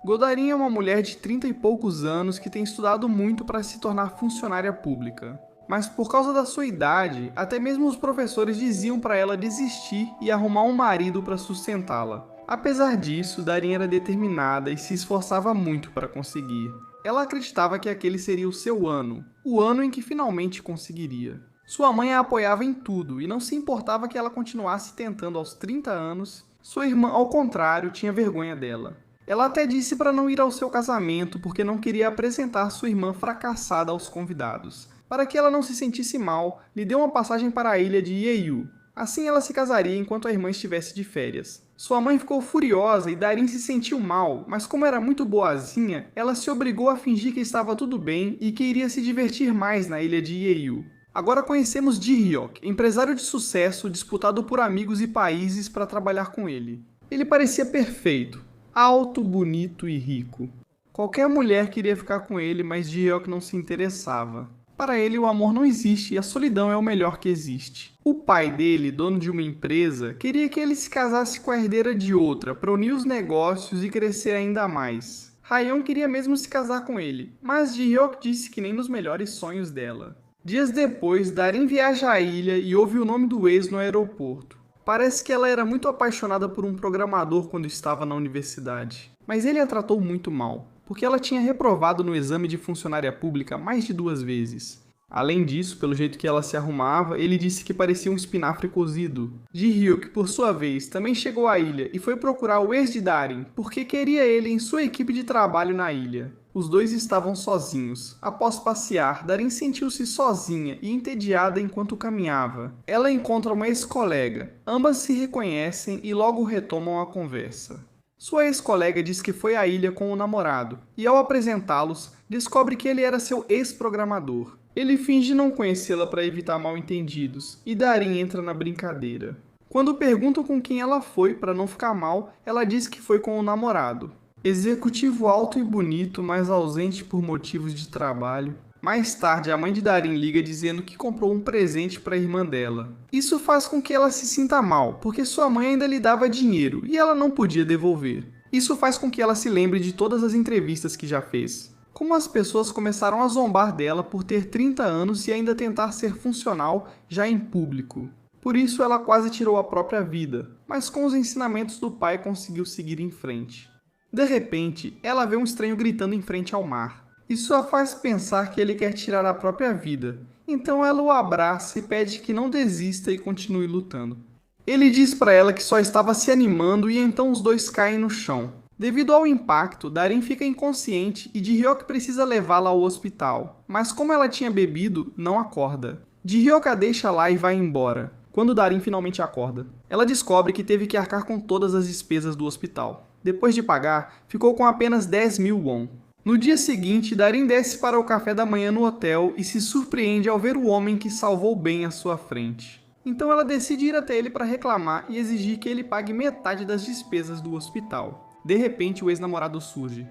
Godarin é uma mulher de 30 e poucos anos que tem estudado muito para se tornar funcionária pública. Mas por causa da sua idade, até mesmo os professores diziam para ela desistir e arrumar um marido para sustentá-la. Apesar disso, Darin era determinada e se esforçava muito para conseguir. Ela acreditava que aquele seria o seu ano, o ano em que finalmente conseguiria. Sua mãe a apoiava em tudo e não se importava que ela continuasse tentando aos 30 anos. Sua irmã, ao contrário, tinha vergonha dela. Ela até disse para não ir ao seu casamento porque não queria apresentar sua irmã fracassada aos convidados. Para que ela não se sentisse mal, lhe deu uma passagem para a ilha de Jeju. Assim ela se casaria enquanto a irmã estivesse de férias. Sua mãe ficou furiosa e Darin se sentiu mal, mas como era muito boazinha, ela se obrigou a fingir que estava tudo bem e que iria se divertir mais na ilha de Jeju. Agora conhecemos Ji-hyuk, empresário de sucesso disputado por amigos e países para trabalhar com ele. Ele parecia perfeito, alto, bonito e rico. Qualquer mulher queria ficar com ele, mas Ji-hyuk não se interessava. Para ele, o amor não existe e a solidão é o melhor que existe. O pai dele, dono de uma empresa, queria que ele se casasse com a herdeira de outra para unir os negócios e crescer ainda mais. Haeyeon queria mesmo se casar com ele, mas Ji-hyuk disse que nem nos melhores sonhos dela. Dias depois, Darin viaja à ilha e ouve o nome do ex no aeroporto. Parece que ela era muito apaixonada por um programador quando estava na universidade, mas ele a tratou muito mal, porque ela tinha reprovado no exame de funcionária pública mais de 2 vezes. Além disso, pelo jeito que ela se arrumava, ele disse que parecia um espinafre cozido. Ji-hyuk, por sua vez, também chegou à ilha e foi procurar o ex de Darin, porque queria ele em sua equipe de trabalho na ilha. Os dois estavam sozinhos. Após passear, Darin sentiu-se sozinha e entediada enquanto caminhava. Ela encontra uma ex-colega. Ambas se reconhecem e logo retomam a conversa. Sua ex-colega diz que foi à ilha com o namorado, e ao apresentá-los, descobre que ele era seu ex-programador. Ele finge não conhecê-la para evitar mal-entendidos, e Darin entra na brincadeira. Quando perguntam com quem ela foi para não ficar mal, ela diz que foi com o namorado. Executivo alto e bonito, mas ausente por motivos de trabalho. Mais tarde, a mãe de Darin liga dizendo que comprou um presente para a irmã dela. Isso faz com que ela se sinta mal, porque sua mãe ainda lhe dava dinheiro e ela não podia devolver. Isso faz com que ela se lembre de todas as entrevistas que já fez. Como as pessoas começaram a zombar dela por ter 30 anos e ainda tentar ser funcional já em público. Por isso ela quase tirou a própria vida, mas com os ensinamentos do pai conseguiu seguir em frente. De repente, ela vê um estranho gritando em frente ao mar. Isso a faz pensar que ele quer tirar a própria vida. Então ela o abraça e pede que não desista e continue lutando. Ele diz para ela que só estava se animando e então os dois caem no chão. Devido ao impacto, Darin fica inconsciente e Ji-hyuk precisa levá-la ao hospital. Mas como ela tinha bebido, não acorda. Ji-hyuk a deixa lá e vai embora. Quando Darin finalmente acorda, ela descobre que teve que arcar com todas as despesas do hospital. Depois de pagar, ficou com apenas 10.000 won. No dia seguinte, Darin desce para o café da manhã no hotel e se surpreende ao ver o homem que salvou bem à sua frente. Então ela decide ir até ele para reclamar e exigir que ele pague metade das despesas do hospital. De repente, o ex-namorado surge.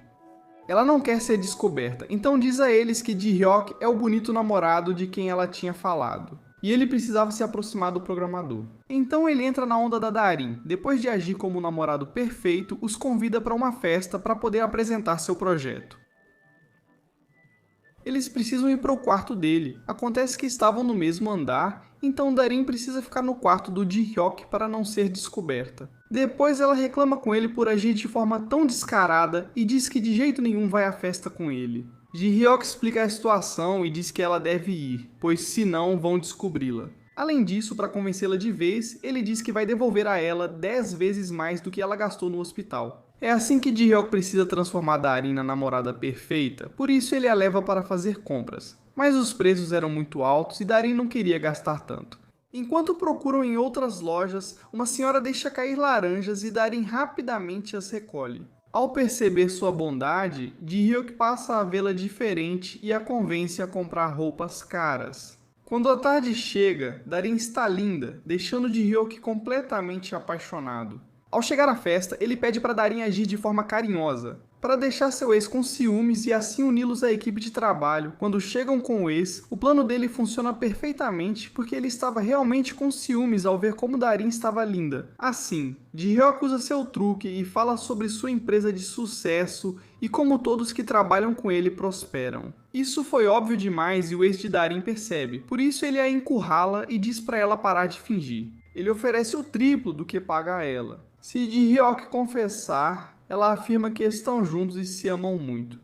Ela não quer ser descoberta, então diz a eles que Ji-hyuk é o bonito namorado de quem ela tinha falado. E ele precisava se aproximar do programador. Então ele entra na onda da Darin. Depois de agir como o namorado perfeito, os convida para uma festa para poder apresentar seu projeto. Eles precisam ir para o quarto dele. Acontece que estavam no mesmo andar, então Darin precisa ficar no quarto do Ji-hyuk para não ser descoberta. Depois ela reclama com ele por agir de forma tão descarada e diz que de jeito nenhum vai à festa com ele. Ji-hyuk explica a situação e diz que ela deve ir, pois senão vão descobri-la. Além disso, para convencê-la de vez, ele diz que vai devolver a ela 10 vezes mais do que ela gastou no hospital. É assim que Ji-hyuk precisa transformar Darin na namorada perfeita, por isso ele a leva para fazer compras. Mas os preços eram muito altos e Darin não queria gastar tanto. Enquanto procuram em outras lojas, uma senhora deixa cair laranjas e Darin rapidamente as recolhe. Ao perceber sua bondade, Ji-hyuk passa a vê-la diferente e a convence a comprar roupas caras. Quando a tarde chega, Darin está linda, deixando Ji-hyuk completamente apaixonado. Ao chegar à festa, ele pede para Darin agir de forma carinhosa. para deixar seu ex com ciúmes e assim uni-los à equipe de trabalho. Quando chegam com o ex, o plano dele funciona perfeitamente porque ele estava realmente com ciúmes ao ver como Darin estava linda. Assim, Ji-hyuk usa seu truque e fala sobre sua empresa de sucesso e como todos que trabalham com ele prosperam. Isso foi óbvio demais e o ex de Darin percebe, por isso ele a encurrala e diz para ela parar de fingir. Ele oferece o triplo do que paga a ela. Se Ji-hyuk confessar, ela afirma que estão juntos e se amam muito.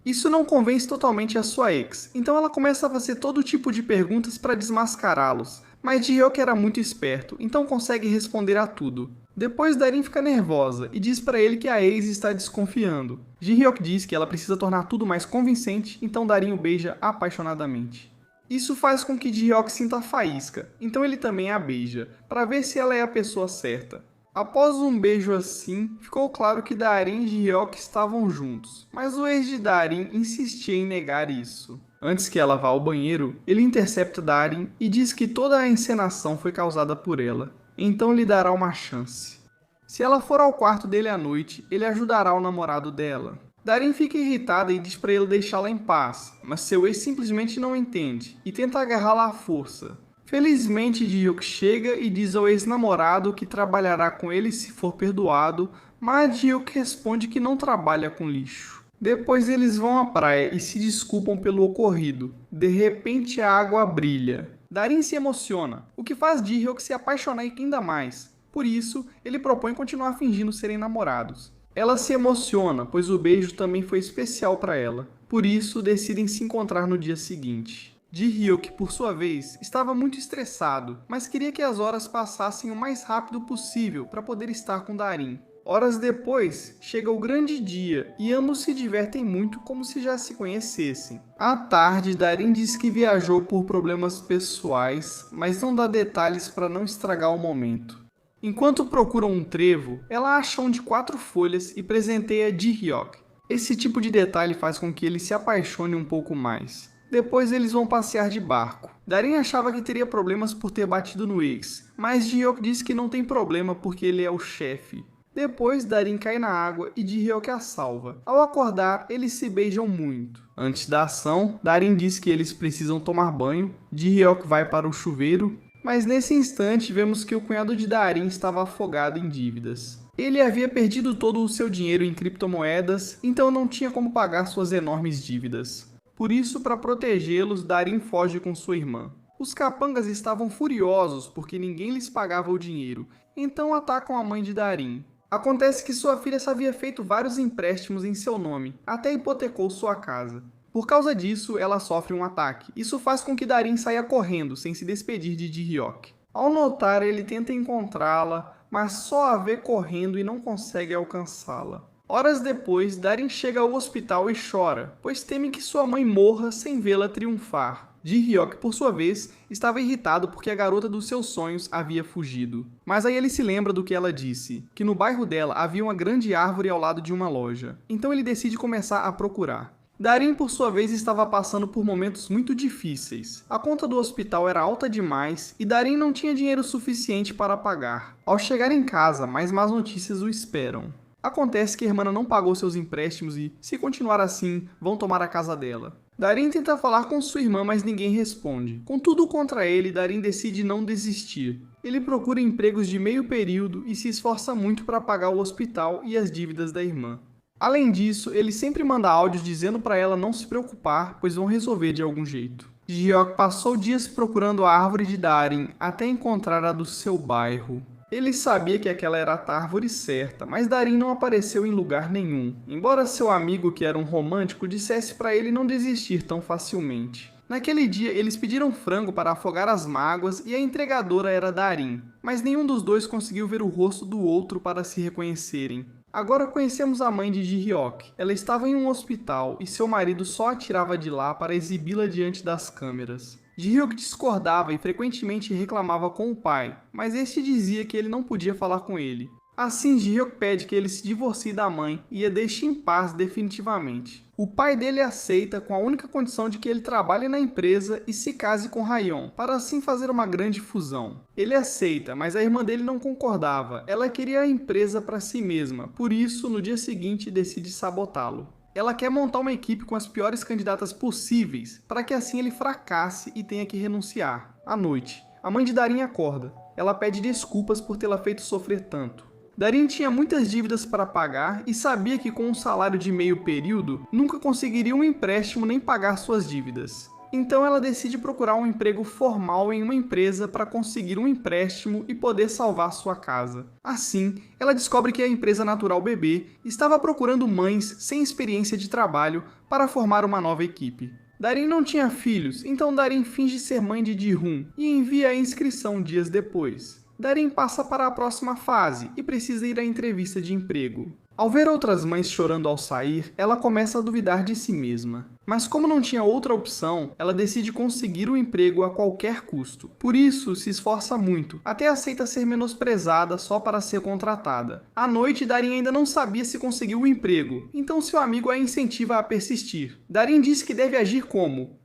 Isso não convence totalmente a sua ex, então ela começa a fazer todo tipo de perguntas para desmascará-los, mas Ji-hyuk era muito esperto, então consegue responder a tudo. Depois Darin fica nervosa e diz para ele que a ex está desconfiando. Ji-hyuk diz que ela precisa tornar tudo mais convincente, então Darin o beija apaixonadamente. Isso faz com que Ji-hyuk sinta a faísca, então ele também a beija, para ver se ela é a pessoa certa. Após um beijo assim, ficou claro que Darin e Ji-hyuk estavam juntos, mas o ex de Darin insistia em negar isso. Antes que ela vá ao banheiro, ele intercepta Darin e diz que toda a encenação foi causada por ela, então lhe dará uma chance. Se ela for ao quarto dele à noite, ele ajudará o namorado dela. Darin fica irritada e diz para ele deixá-la em paz, mas seu ex simplesmente não entende e tenta agarrá-la à força. Felizmente, Ji-hyuk chega e diz ao ex-namorado que trabalhará com ele se for perdoado, mas Ji-hyuk responde que não trabalha com lixo. Depois eles vão à praia e se desculpam pelo ocorrido. De repente a água brilha. Darin se emociona, o que faz Ji-hyuk se apaixonar ainda mais. Por isso, ele propõe continuar fingindo serem namorados. Ela se emociona, pois o beijo também foi especial para ela. Por isso, decidem se encontrar no dia seguinte. Ji-hyuk, por sua vez, estava muito estressado, mas queria que as horas passassem o mais rápido possível para poder estar com Darin. Horas depois, chega o grande dia e ambos se divertem muito como se já se conhecessem. À tarde, Darin diz que viajou por problemas pessoais, mas não dá detalhes para não estragar o momento. Enquanto procuram um trevo, ela acha um de 4 folhas e presenteia Ji-hyuk. Esse tipo de detalhe faz com que ele se apaixone um pouco mais. Depois eles vão passear de barco. Darin achava que teria problemas por ter batido no ex, mas Ji-hyuk diz que não tem problema porque ele é o chefe. Depois Darin cai na água e Ji-hyuk a salva. Ao acordar, eles se beijam muito. Antes da ação, Darin diz que eles precisam tomar banho. Ji-hyuk vai para o chuveiro, mas nesse instante vemos que o cunhado de Darin estava afogado em dívidas. Ele havia perdido todo o seu dinheiro em criptomoedas, então não tinha como pagar suas enormes dívidas. Por isso, para protegê-los, Darin foge com sua irmã. Os capangas estavam furiosos porque ninguém lhes pagava o dinheiro, então atacam a mãe de Darin. Acontece que sua filha havia feito vários empréstimos em seu nome, até hipotecou sua casa. Por causa disso, ela sofre um ataque. Isso faz com que Darin saia correndo, sem se despedir de Ji-hyuk. Ao notar, ele tenta encontrá-la, mas só a vê correndo e não consegue alcançá-la. Horas depois, Darin chega ao hospital e chora, pois teme que sua mãe morra sem vê-la triunfar. Ji-hyuk, por sua vez, estava irritado porque a garota dos seus sonhos havia fugido. Mas aí ele se lembra do que ela disse, que no bairro dela havia uma grande árvore ao lado de uma loja. Então ele decide começar a procurar. Darin, por sua vez, estava passando por momentos muito difíceis. A conta do hospital era alta demais e Darin não tinha dinheiro suficiente para pagar. Ao chegar em casa, mais más notícias o esperam. Acontece que a irmã não pagou seus empréstimos e, se continuar assim, vão tomar a casa dela. Darin tenta falar com sua irmã, mas ninguém responde. Com tudo contra ele, Darin decide não desistir. Ele procura empregos de meio período e se esforça muito para pagar o hospital e as dívidas da irmã. Além disso, ele sempre manda áudios dizendo para ela não se preocupar, pois vão resolver de algum jeito. Ji-hyuk passou dias procurando a árvore de Darin até encontrar a do seu bairro. Ele sabia que aquela era a árvore certa, mas Darin não apareceu em lugar nenhum, embora seu amigo, que era um romântico, dissesse para ele não desistir tão facilmente. Naquele dia, eles pediram frango para afogar as mágoas e a entregadora era Darin, mas nenhum dos dois conseguiu ver o rosto do outro para se reconhecerem. Agora conhecemos a mãe de Ji-hyuk. Ela estava em um hospital e seu marido só a tirava de lá para exibi-la diante das câmeras. Ji-hyuk discordava e frequentemente reclamava com o pai, mas este dizia que ele não podia falar com ele. Assim, Ji-hyuk pede que ele se divorcie da mãe e a deixe em paz definitivamente. O pai dele aceita com a única condição de que ele trabalhe na empresa e se case com Rayon, para assim fazer uma grande fusão. Ele aceita, mas a irmã dele não concordava. Ela queria a empresa para si mesma, por isso, no dia seguinte, decide sabotá-lo. Ela quer montar uma equipe com as piores candidatas possíveis, para que assim ele fracasse e tenha que renunciar. À noite, a mãe de Darin acorda. Ela pede desculpas por tê-la feito sofrer tanto. Darin tinha muitas dívidas para pagar e sabia que com um salário de meio período, nunca conseguiria um empréstimo nem pagar suas dívidas. Então ela decide procurar um emprego formal em uma empresa para conseguir um empréstimo e poder salvar sua casa. Assim, ela descobre que a empresa Natural Bebê estava procurando mães sem experiência de trabalho para formar uma nova equipe. Darin não tinha filhos, então Darin finge ser mãe de Ji-hoon e envia a inscrição dias depois. Darin passa para a próxima fase e precisa ir à entrevista de emprego. Ao ver outras mães chorando ao sair, ela começa a duvidar de si mesma. Mas como não tinha outra opção, ela decide conseguir o emprego a qualquer custo. Por isso, se esforça muito, até aceita ser menosprezada só para ser contratada. À noite, Darin ainda não sabia se conseguiu o emprego, então seu amigo a incentiva a persistir. Darin diz que deve agir como?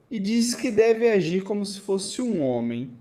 E diz que deve agir como se fosse um homem.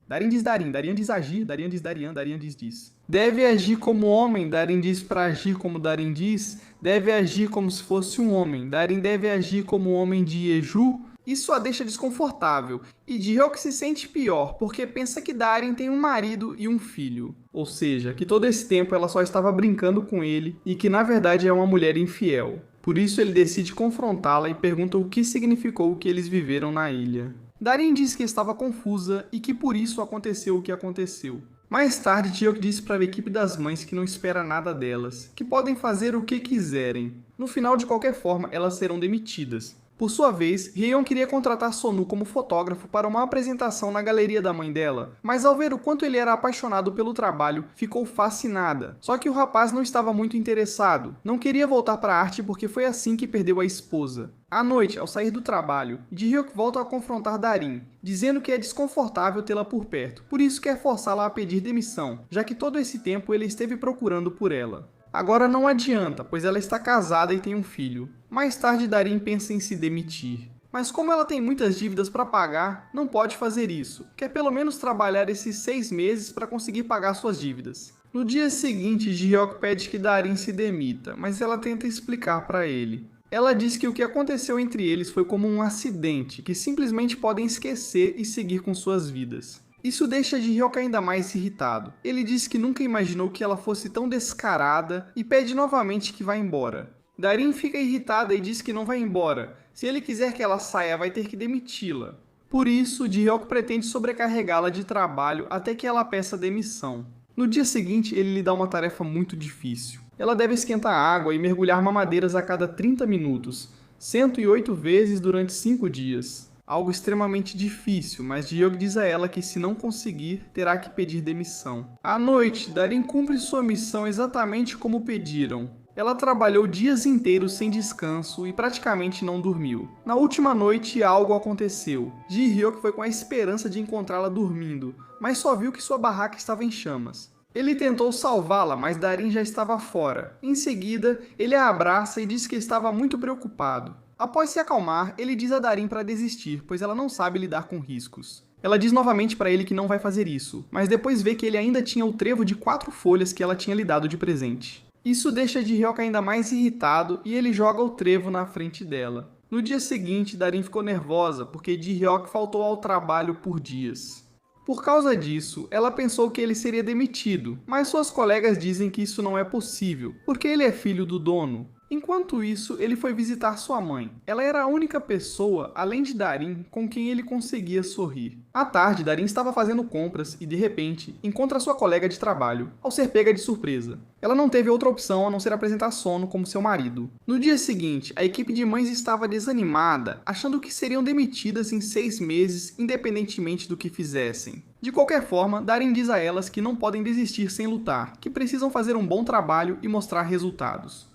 Darin diz Darin, Darin diz agir, Darin diz Darian, Darian diz. Deve agir como homem, Darin diz para agir como Darin diz. Deve agir como se fosse um homem, Darin deve agir como um homem de Jeju. Isso a deixa desconfortável, e Ji-hyuk se sente pior, porque pensa que Darin tem um marido e um filho. Ou seja, que todo esse tempo ela só estava brincando com ele, e que na verdade é uma mulher infiel. Por isso ele decide confrontá-la e pergunta o que significou o que eles viveram na ilha. Darin diz que estava confusa e que por isso aconteceu o que aconteceu. Mais tarde, Ji-hyuk diz para a equipe das mães que não espera nada delas, que podem fazer o que quiserem. No final, de qualquer forma, elas serão demitidas. Por sua vez, Ryeon queria contratar Sonu como fotógrafo para uma apresentação na galeria da mãe dela, mas ao ver o quanto ele era apaixonado pelo trabalho, ficou fascinada. Só que o rapaz não estava muito interessado, não queria voltar para a arte porque foi assim que perdeu a esposa. À noite, ao sair do trabalho, Ji-hyuk volta a confrontar Darin, dizendo que é desconfortável tê-la por perto, por isso quer forçá-la a pedir demissão, já que todo esse tempo ele esteve procurando por ela. Agora não adianta, pois ela está casada e tem um filho. Mais tarde, Darin pensa em se demitir. Mas como ela tem muitas dívidas para pagar, não pode fazer isso. Quer pelo menos trabalhar esses 6 meses para conseguir pagar suas dívidas. No dia seguinte, Ji-hyuk pede que Darin se demita, mas ela tenta explicar para ele. Ela diz que o que aconteceu entre eles foi como um acidente, que simplesmente podem esquecer e seguir com suas vidas. Isso deixa Ji-hyuk ainda mais irritado. Ele diz que nunca imaginou que ela fosse tão descarada e pede novamente que vá embora. Darin fica irritada e diz que não vai embora. Se ele quiser que ela saia, vai ter que demiti-la. Por isso, Ji-hyuk pretende sobrecarregá-la de trabalho até que ela peça demissão. No dia seguinte, ele lhe dá uma tarefa muito difícil. Ela deve esquentar água e mergulhar mamadeiras a cada 30 minutos, 108 vezes durante 5 dias. Algo extremamente difícil, mas Ji-hyuk diz a ela que se não conseguir, terá que pedir demissão. À noite, Darin cumpre sua missão exatamente como pediram. Ela trabalhou dias inteiros sem descanso e praticamente não dormiu. Na última noite, algo aconteceu. Ji-hyuk foi com a esperança de encontrá-la dormindo, mas só viu que sua barraca estava em chamas. Ele tentou salvá-la, mas Darin já estava fora. Em seguida, ele a abraça e diz que estava muito preocupado. Após se acalmar, ele diz a Darin para desistir, pois ela não sabe lidar com riscos. Ela diz novamente para ele que não vai fazer isso, mas depois vê que ele ainda tinha o trevo de 4 folhas que ela tinha lhe dado de presente. Isso deixa Ji-hyuk ainda mais irritado e ele joga o trevo na frente dela. No dia seguinte, Darin ficou nervosa porque Ji-hyuk faltou ao trabalho por dias. Por causa disso, ela pensou que ele seria demitido, mas suas colegas dizem que isso não é possível, porque ele é filho do dono. Enquanto isso, ele foi visitar sua mãe. Ela era a única pessoa, além de Darin, com quem ele conseguia sorrir. À tarde, Darin estava fazendo compras e, de repente, encontra sua colega de trabalho, ao ser pega de surpresa. Ela não teve outra opção a não ser apresentar Sono como seu marido. No dia seguinte, a equipe de mães estava desanimada, achando que seriam demitidas em 6 meses, independentemente do que fizessem. De qualquer forma, Darin diz a elas que não podem desistir sem lutar, que precisam fazer um bom trabalho e mostrar resultados.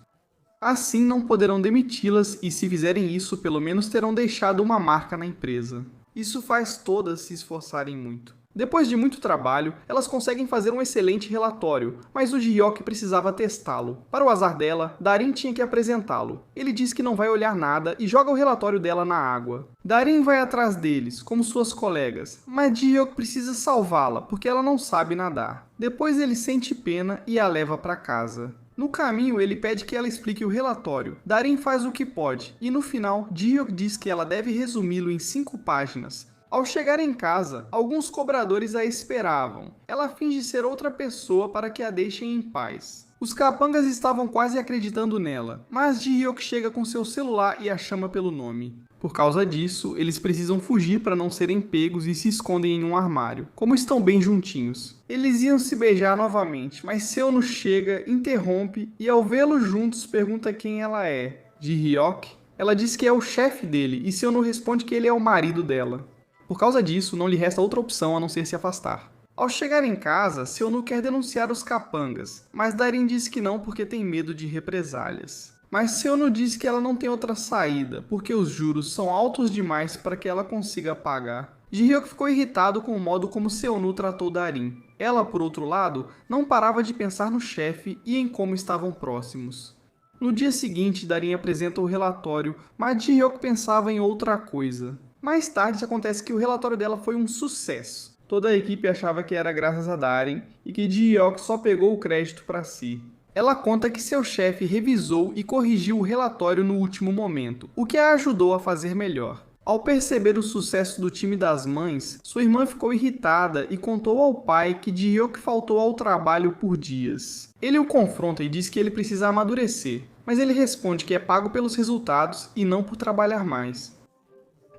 Assim não poderão demiti-las e, se fizerem isso, pelo menos terão deixado uma marca na empresa. Isso faz todas se esforçarem muito. Depois de muito trabalho, elas conseguem fazer um excelente relatório, mas o Ji-hyuk precisava testá-lo. Para o azar dela, Darin tinha que apresentá-lo. Ele diz que não vai olhar nada e joga o relatório dela na água. Darin vai atrás deles, como suas colegas, mas Ji-hyuk precisa salvá-la, porque ela não sabe nadar. Depois ele sente pena e a leva para casa. No caminho, ele pede que ela explique o relatório. Darin faz o que pode, e no final, Ji-hyuk diz que ela deve resumi-lo em 5 páginas. Ao chegar em casa, alguns cobradores a esperavam. Ela finge ser outra pessoa para que a deixem em paz. Os capangas estavam quase acreditando nela, mas Ji-hyuk chega com seu celular e a chama pelo nome. Por causa disso, eles precisam fugir para não serem pegos e se escondem em um armário, como estão bem juntinhos. Eles iam se beijar novamente, mas Seonu chega, interrompe e ao vê-los juntos pergunta quem ela é. Ji-hyuk? Ela diz que é o chefe dele e Seonu responde que ele é o marido dela. Por causa disso, não lhe resta outra opção a não ser se afastar. Ao chegar em casa, Seonu quer denunciar os capangas, mas Darin diz que não porque tem medo de represálias. Mas Seonu diz que ela não tem outra saída, porque os juros são altos demais para que ela consiga pagar. Ji-hyuk ficou irritado com o modo como Seonu tratou Darin. Ela, por outro lado, não parava de pensar no chefe e em como estavam próximos. No dia seguinte, Darin apresenta o relatório, mas Ji-hyuk pensava em outra coisa. Mais tarde, acontece que o relatório dela foi um sucesso. Toda a equipe achava que era graças a Darin e que Ji-hyuk só pegou o crédito para si. Ela conta que seu chefe revisou e corrigiu o relatório no último momento, o que a ajudou a fazer melhor. Ao perceber o sucesso do time das mães, sua irmã ficou irritada e contou ao pai que Ji-hyuk faltou ao trabalho por dias. Ele o confronta e diz que ele precisa amadurecer, mas ele responde que é pago pelos resultados e não por trabalhar mais.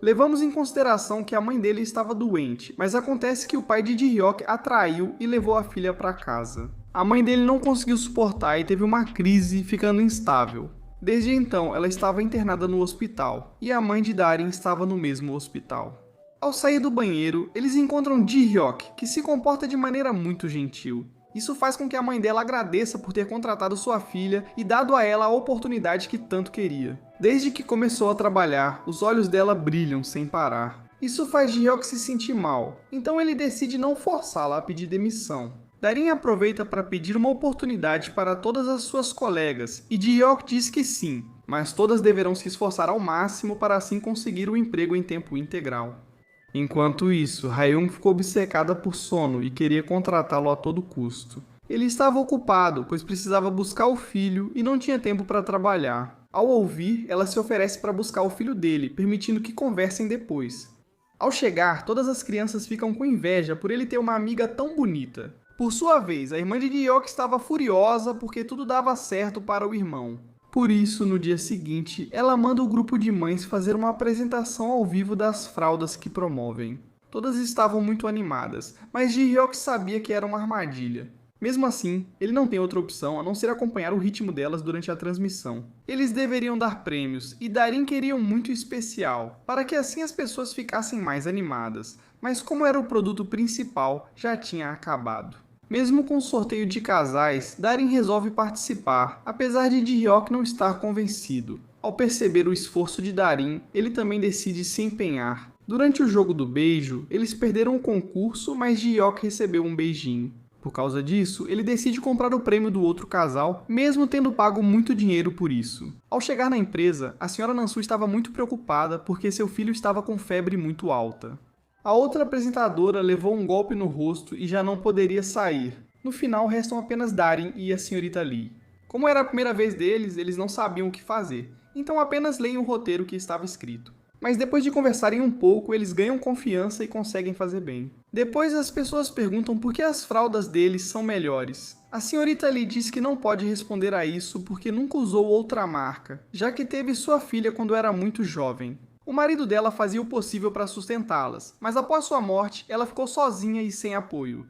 Levamos em consideração que a mãe dele estava doente, mas acontece que o pai de Ji-hyuk a traiu e levou a filha para casa. A mãe dele não conseguiu suportar e teve uma crise, ficando instável. Desde então, ela estava internada no hospital, e a mãe de Darin estava no mesmo hospital. Ao sair do banheiro, eles encontram Ji-hyuk, que se comporta de maneira muito gentil. Isso faz com que a mãe dela agradeça por ter contratado sua filha e dado a ela a oportunidade que tanto queria. Desde que começou a trabalhar, os olhos dela brilham sem parar. Isso faz Ji-hyuk se sentir mal, então ele decide não forçá-la a pedir demissão. Darin aproveita para pedir uma oportunidade para todas as suas colegas, e Ji-hyuk diz que sim, mas todas deverão se esforçar ao máximo para assim conseguir o emprego em tempo integral. Enquanto isso, Haeyoung ficou obcecada por Sono e queria contratá-lo a todo custo. Ele estava ocupado, pois precisava buscar o filho e não tinha tempo para trabalhar. Ao ouvir, ela se oferece para buscar o filho dele, permitindo que conversem depois. Ao chegar, todas as crianças ficam com inveja por ele ter uma amiga tão bonita. Por sua vez, a irmã de Ji-hyuk estava furiosa porque tudo dava certo para o irmão. Por isso, no dia seguinte, ela manda o grupo de mães fazer uma apresentação ao vivo das fraldas que promovem. Todas estavam muito animadas, mas Ji-hyuk sabia que era uma armadilha. Mesmo assim, ele não tem outra opção a não ser acompanhar o ritmo delas durante a transmissão. Eles deveriam dar prêmios, e Darin queria um muito especial, para que assim as pessoas ficassem mais animadas, mas como era o produto principal, já tinha acabado. Mesmo com o sorteio de casais, Darin resolve participar, apesar de Ji-hyuk não estar convencido. Ao perceber o esforço de Darin, ele também decide se empenhar. Durante o jogo do beijo, eles perderam o concurso, mas Ji-hyuk recebeu um beijinho. Por causa disso, ele decide comprar o prêmio do outro casal, mesmo tendo pago muito dinheiro por isso. Ao chegar na empresa, a Sra. Nansu estava muito preocupada porque seu filho estava com febre muito alta. A outra apresentadora levou um golpe no rosto e já não poderia sair. No final, restam apenas Darin e a Sra. Lee. Como era a primeira vez deles, eles não sabiam o que fazer, então apenas leem o roteiro que estava escrito. Mas depois de conversarem um pouco, eles ganham confiança e conseguem fazer bem. Depois as pessoas perguntam por que as fraldas deles são melhores. A senhorita Lee diz que não pode responder a isso porque nunca usou outra marca, já que teve sua filha quando era muito jovem. O marido dela fazia o possível para sustentá-las, mas após sua morte, ela ficou sozinha e sem apoio.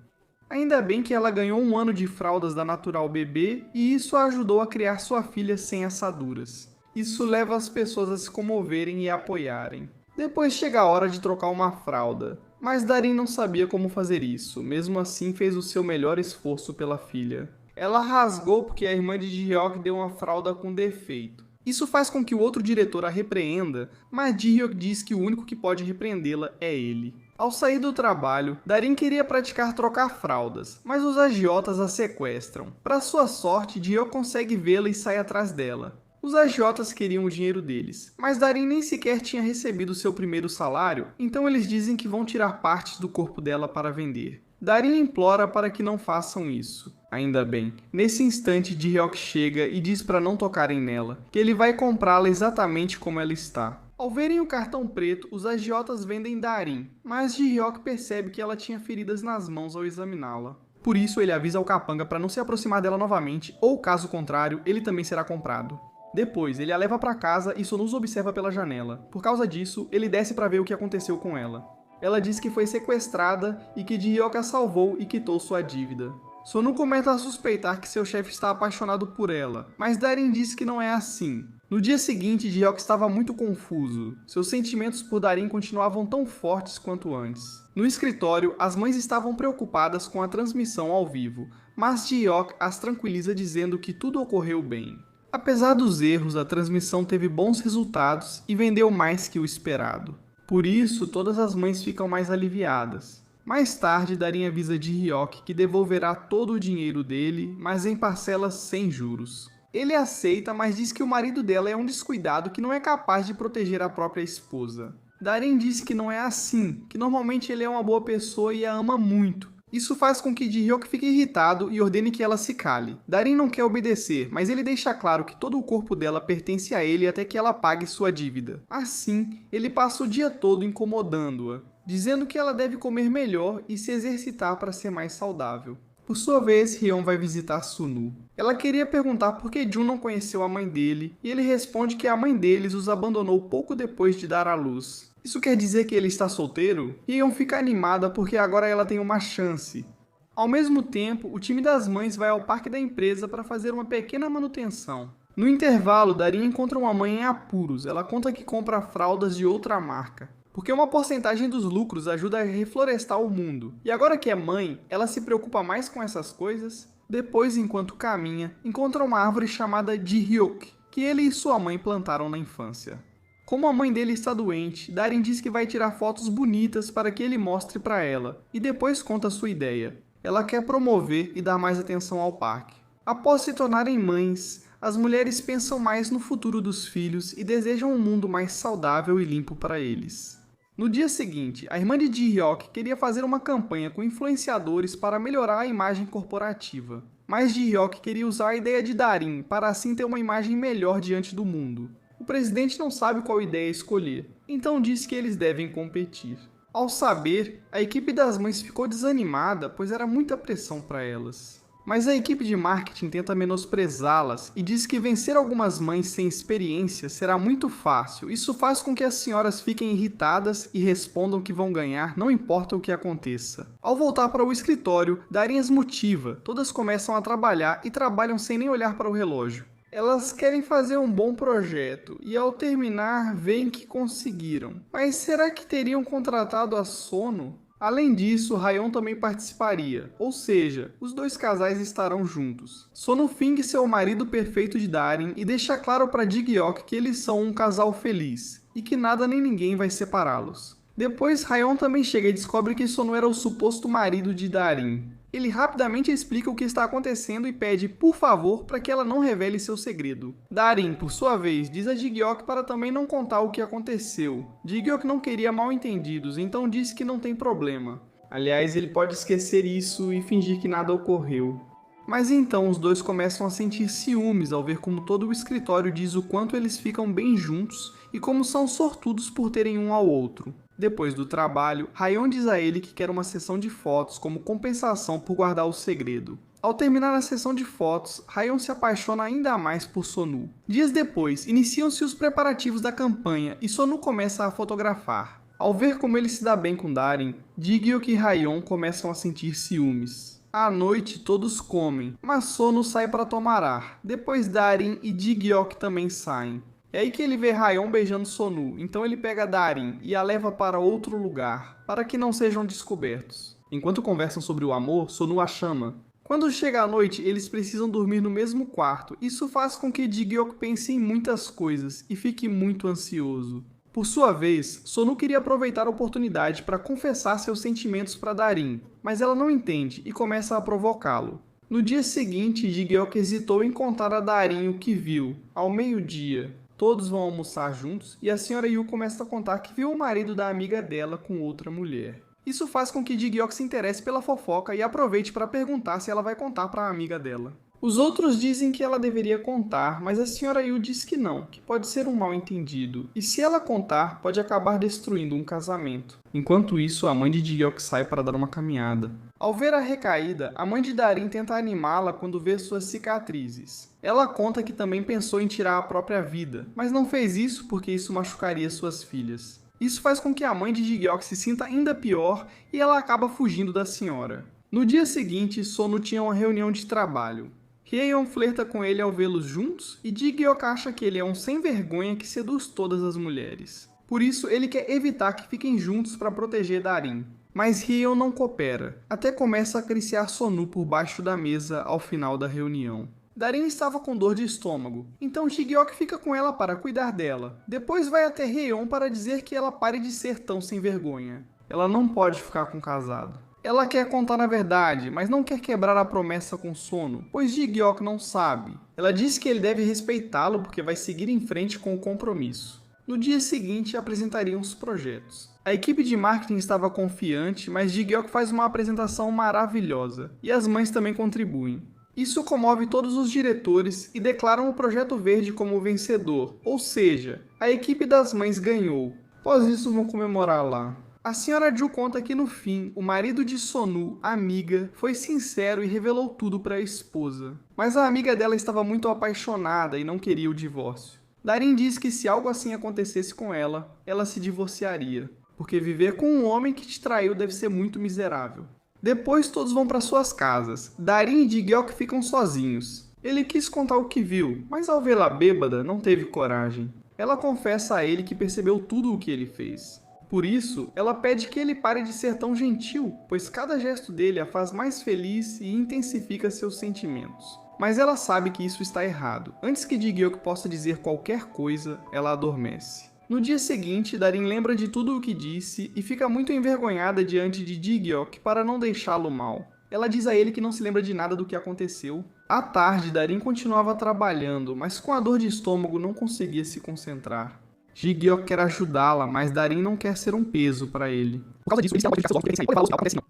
Ainda bem que ela ganhou 1 ano de fraldas da Natural Bebê e isso a ajudou a criar sua filha sem assaduras. Isso leva as pessoas a se comoverem e a apoiarem. Depois chega a hora de trocar uma fralda, mas Darin não sabia como fazer isso, mesmo assim fez o seu melhor esforço pela filha. Ela rasgou porque a irmã de Ji-hyuk deu uma fralda com defeito. Isso faz com que o outro diretor a repreenda, mas Ji-hyuk diz que o único que pode repreendê-la é ele. Ao sair do trabalho, Darin queria praticar trocar fraldas, mas os agiotas a sequestram. Para sua sorte, Ji-hyuk consegue vê-la e sai atrás dela. Os agiotas queriam o dinheiro deles, mas Darin nem sequer tinha recebido seu primeiro salário, então eles dizem que vão tirar partes do corpo dela para vender. Darin implora para que não façam isso. Ainda bem, nesse instante Ji-hyuk chega e diz para não tocarem nela, que ele vai comprá-la exatamente como ela está. Ao verem o cartão preto, os agiotas vendem Darin, mas Ji-hyuk percebe que ela tinha feridas nas mãos ao examiná-la. Por isso ele avisa ao capanga para não se aproximar dela novamente, ou caso contrário, ele também será comprado. Depois, ele a leva para casa e Sonus observa pela janela. Por causa disso, ele desce para ver o que aconteceu com ela. Ela diz que foi sequestrada e que Ji-hyuk a salvou e quitou sua dívida. Sonu começa a suspeitar que seu chefe está apaixonado por ela, mas Darin diz que não é assim. No dia seguinte, Ji-hyuk estava muito confuso. Seus sentimentos por Darin continuavam tão fortes quanto antes. No escritório, as mães estavam preocupadas com a transmissão ao vivo, mas Ji-hyuk as tranquiliza dizendo que tudo ocorreu bem. Apesar dos erros, a transmissão teve bons resultados e vendeu mais que o esperado. Por isso, todas as mães ficam mais aliviadas. Mais tarde, Darin avisa Ji-hyuk que devolverá todo o dinheiro dele, mas em parcelas sem juros. Ele aceita, mas diz que o marido dela é um descuidado que não é capaz de proteger a própria esposa. Darin diz que não é assim, que normalmente ele é uma boa pessoa e a ama muito. Isso faz com que Ji-hyuk fique irritado e ordene que ela se cale. Darin não quer obedecer, mas ele deixa claro que todo o corpo dela pertence a ele até que ela pague sua dívida. Assim, ele passa o dia todo incomodando-a, dizendo que ela deve comer melhor e se exercitar para ser mais saudável. Por sua vez, Ryeon vai visitar Sunu. Ela queria perguntar por que Jun não conheceu a mãe dele, e ele responde que a mãe deles os abandonou pouco depois de dar à luz. Isso quer dizer que ele está solteiro? Ryeon fica animada porque agora ela tem uma chance. Ao mesmo tempo, o time das mães vai ao parque da empresa para fazer uma pequena manutenção. No intervalo, Darin encontra uma mãe em apuros. Ela conta que compra fraldas de outra marca, porque uma porcentagem dos lucros ajuda a reflorestar o mundo. E agora que é mãe, ela se preocupa mais com essas coisas. Depois, enquanto caminha, encontra uma árvore chamada Ji-hyuk, que ele e sua mãe plantaram na infância. Como a mãe dele está doente, Darin diz que vai tirar fotos bonitas para que ele mostre para ela, e depois conta sua ideia. Ela quer promover e dar mais atenção ao parque. Após se tornarem mães, as mulheres pensam mais no futuro dos filhos e desejam um mundo mais saudável e limpo para eles. No dia seguinte, a irmã de Ji-hyuk queria fazer uma campanha com influenciadores para melhorar a imagem corporativa. Mas Ji-hyuk queria usar a ideia de Darin para assim ter uma imagem melhor diante do mundo. O presidente não sabe qual ideia escolher, então diz que eles devem competir. Ao saber, a equipe das mães ficou desanimada, pois era muita pressão para elas. Mas a equipe de marketing tenta menosprezá-las e diz que vencer algumas mães sem experiência será muito fácil. Isso faz com que as senhoras fiquem irritadas e respondam que vão ganhar, não importa o que aconteça. Ao voltar para o escritório, Darin as motiva. Todas começam a trabalhar e trabalham sem nem olhar para o relógio. Elas querem fazer um bom projeto e ao terminar veem que conseguiram. Mas será que teriam contratado a Sono? Além disso, Ryeon também participaria, ou seja, os dois casais estarão juntos. Sono finge ser o marido perfeito de Darin e deixa claro para Ji-hyuk que eles são um casal feliz e que nada nem ninguém vai separá-los. Depois, Ryeon também chega e descobre que Sono era o suposto marido de Darin. Ele rapidamente explica o que está acontecendo e pede, por favor, para que ela não revele seu segredo. Darin, por sua vez, diz a Ji-hyuk para também não contar o que aconteceu. Ji-hyuk não queria mal-entendidos, então disse que não tem problema. Aliás, ele pode esquecer isso e fingir que nada ocorreu. Mas então os dois começam a sentir ciúmes ao ver como todo o escritório diz o quanto eles ficam bem juntos e como são sortudos por terem um ao outro. Depois do trabalho, Raion diz a ele que quer uma sessão de fotos como compensação por guardar o segredo. Ao terminar a sessão de fotos, Raion se apaixona ainda mais por Sonu. Dias depois, iniciam-se os preparativos da campanha e Sonu começa a fotografar. Ao ver como ele se dá bem com Darin, Ji-gyuk e Raion começam a sentir ciúmes. À noite, todos comem, mas Sonu sai para tomar ar. Depois Darin e Ji-gyuk também saem. É aí que ele vê Raion beijando Sonu, então ele pega Darin e a leva para outro lugar, para que não sejam descobertos. Enquanto conversam sobre o amor, Sonu a chama. Quando chega a noite, eles precisam dormir no mesmo quarto. Isso faz com que Ji-gyuk pense em muitas coisas e fique muito ansioso. Por sua vez, Sonu queria aproveitar a oportunidade para confessar seus sentimentos para Darin, mas ela não entende e começa a provocá-lo. No dia seguinte, Ji-gyuk hesitou em contar a Darin o que viu, ao meio-dia. Todos vão almoçar juntos e a Sra. Yu começa a contar que viu o marido da amiga dela com outra mulher. Isso faz com que Ji-gyuk se interesse pela fofoca e aproveite para perguntar se ela vai contar para a amiga dela. Os outros dizem que ela deveria contar, mas a Sra. Yu diz que não, que pode ser um mal-entendido, e se ela contar, pode acabar destruindo um casamento. Enquanto isso, a mãe de Ji-gyuk sai para dar uma caminhada. Ao ver a recaída, a mãe de Darin tenta animá-la quando vê suas cicatrizes. Ela conta que também pensou em tirar a própria vida, mas não fez isso porque isso machucaria suas filhas. Isso faz com que a mãe de Ji-gyuk se sinta ainda pior e ela acaba fugindo da senhora. No dia seguinte, Sonu tinha uma reunião de trabalho. Ryeon flerta com ele ao vê-los juntos e Ji-gyuk acha que ele é um sem-vergonha que seduz todas as mulheres. Por isso, ele quer evitar que fiquem juntos para proteger Darin. Mas Ryeon não coopera, até começa a acariciar Sonu por baixo da mesa ao final da reunião. Darin estava com dor de estômago, então Ji-gyuk fica com ela para cuidar dela. Depois vai até Ryeon para dizer que ela pare de ser tão sem vergonha. Ela não pode ficar com o casado. Ela quer contar a verdade, mas não quer quebrar a promessa com Sonu, pois Ji-gyuk não sabe. Ela diz que ele deve respeitá-lo porque vai seguir em frente com o compromisso. No dia seguinte, apresentariam os projetos. A equipe de marketing estava confiante, mas Ji-gyuk faz uma apresentação maravilhosa, e as mães também contribuem. Isso comove todos os diretores e declaram o Projeto Verde como vencedor, ou seja, a equipe das mães ganhou. Após isso, vão comemorar lá. A Sra. Ju conta que no fim, o marido de Sonu, amiga, foi sincero e revelou tudo para a esposa. Mas a amiga dela estava muito apaixonada e não queria o divórcio. Darin diz que se algo assim acontecesse com ela, ela se divorciaria, porque viver com um homem que te traiu deve ser muito miserável. Depois todos vão para suas casas. Darin e Ji-gyuk ficam sozinhos. Ele quis contar o que viu, mas ao vê-la bêbada, não teve coragem. Ela confessa a ele que percebeu tudo o que ele fez. Por isso, ela pede que ele pare de ser tão gentil, pois cada gesto dele a faz mais feliz e intensifica seus sentimentos. Mas ela sabe que isso está errado. Antes que Ji-gyuk possa dizer qualquer coisa, ela adormece. No dia seguinte, Darin lembra de tudo o que disse e fica muito envergonhada diante de Ji-gyuk para não deixá-lo mal. Ela diz a ele que não se lembra de nada do que aconteceu. À tarde, Darin continuava trabalhando, mas com a dor de estômago não conseguia se concentrar. Ji-gyuk quer ajudá-la, mas Darin não quer ser um peso para ele. Por causa disso, ele se pode ficar seus olhos, porque ele levá-los ao acontece não.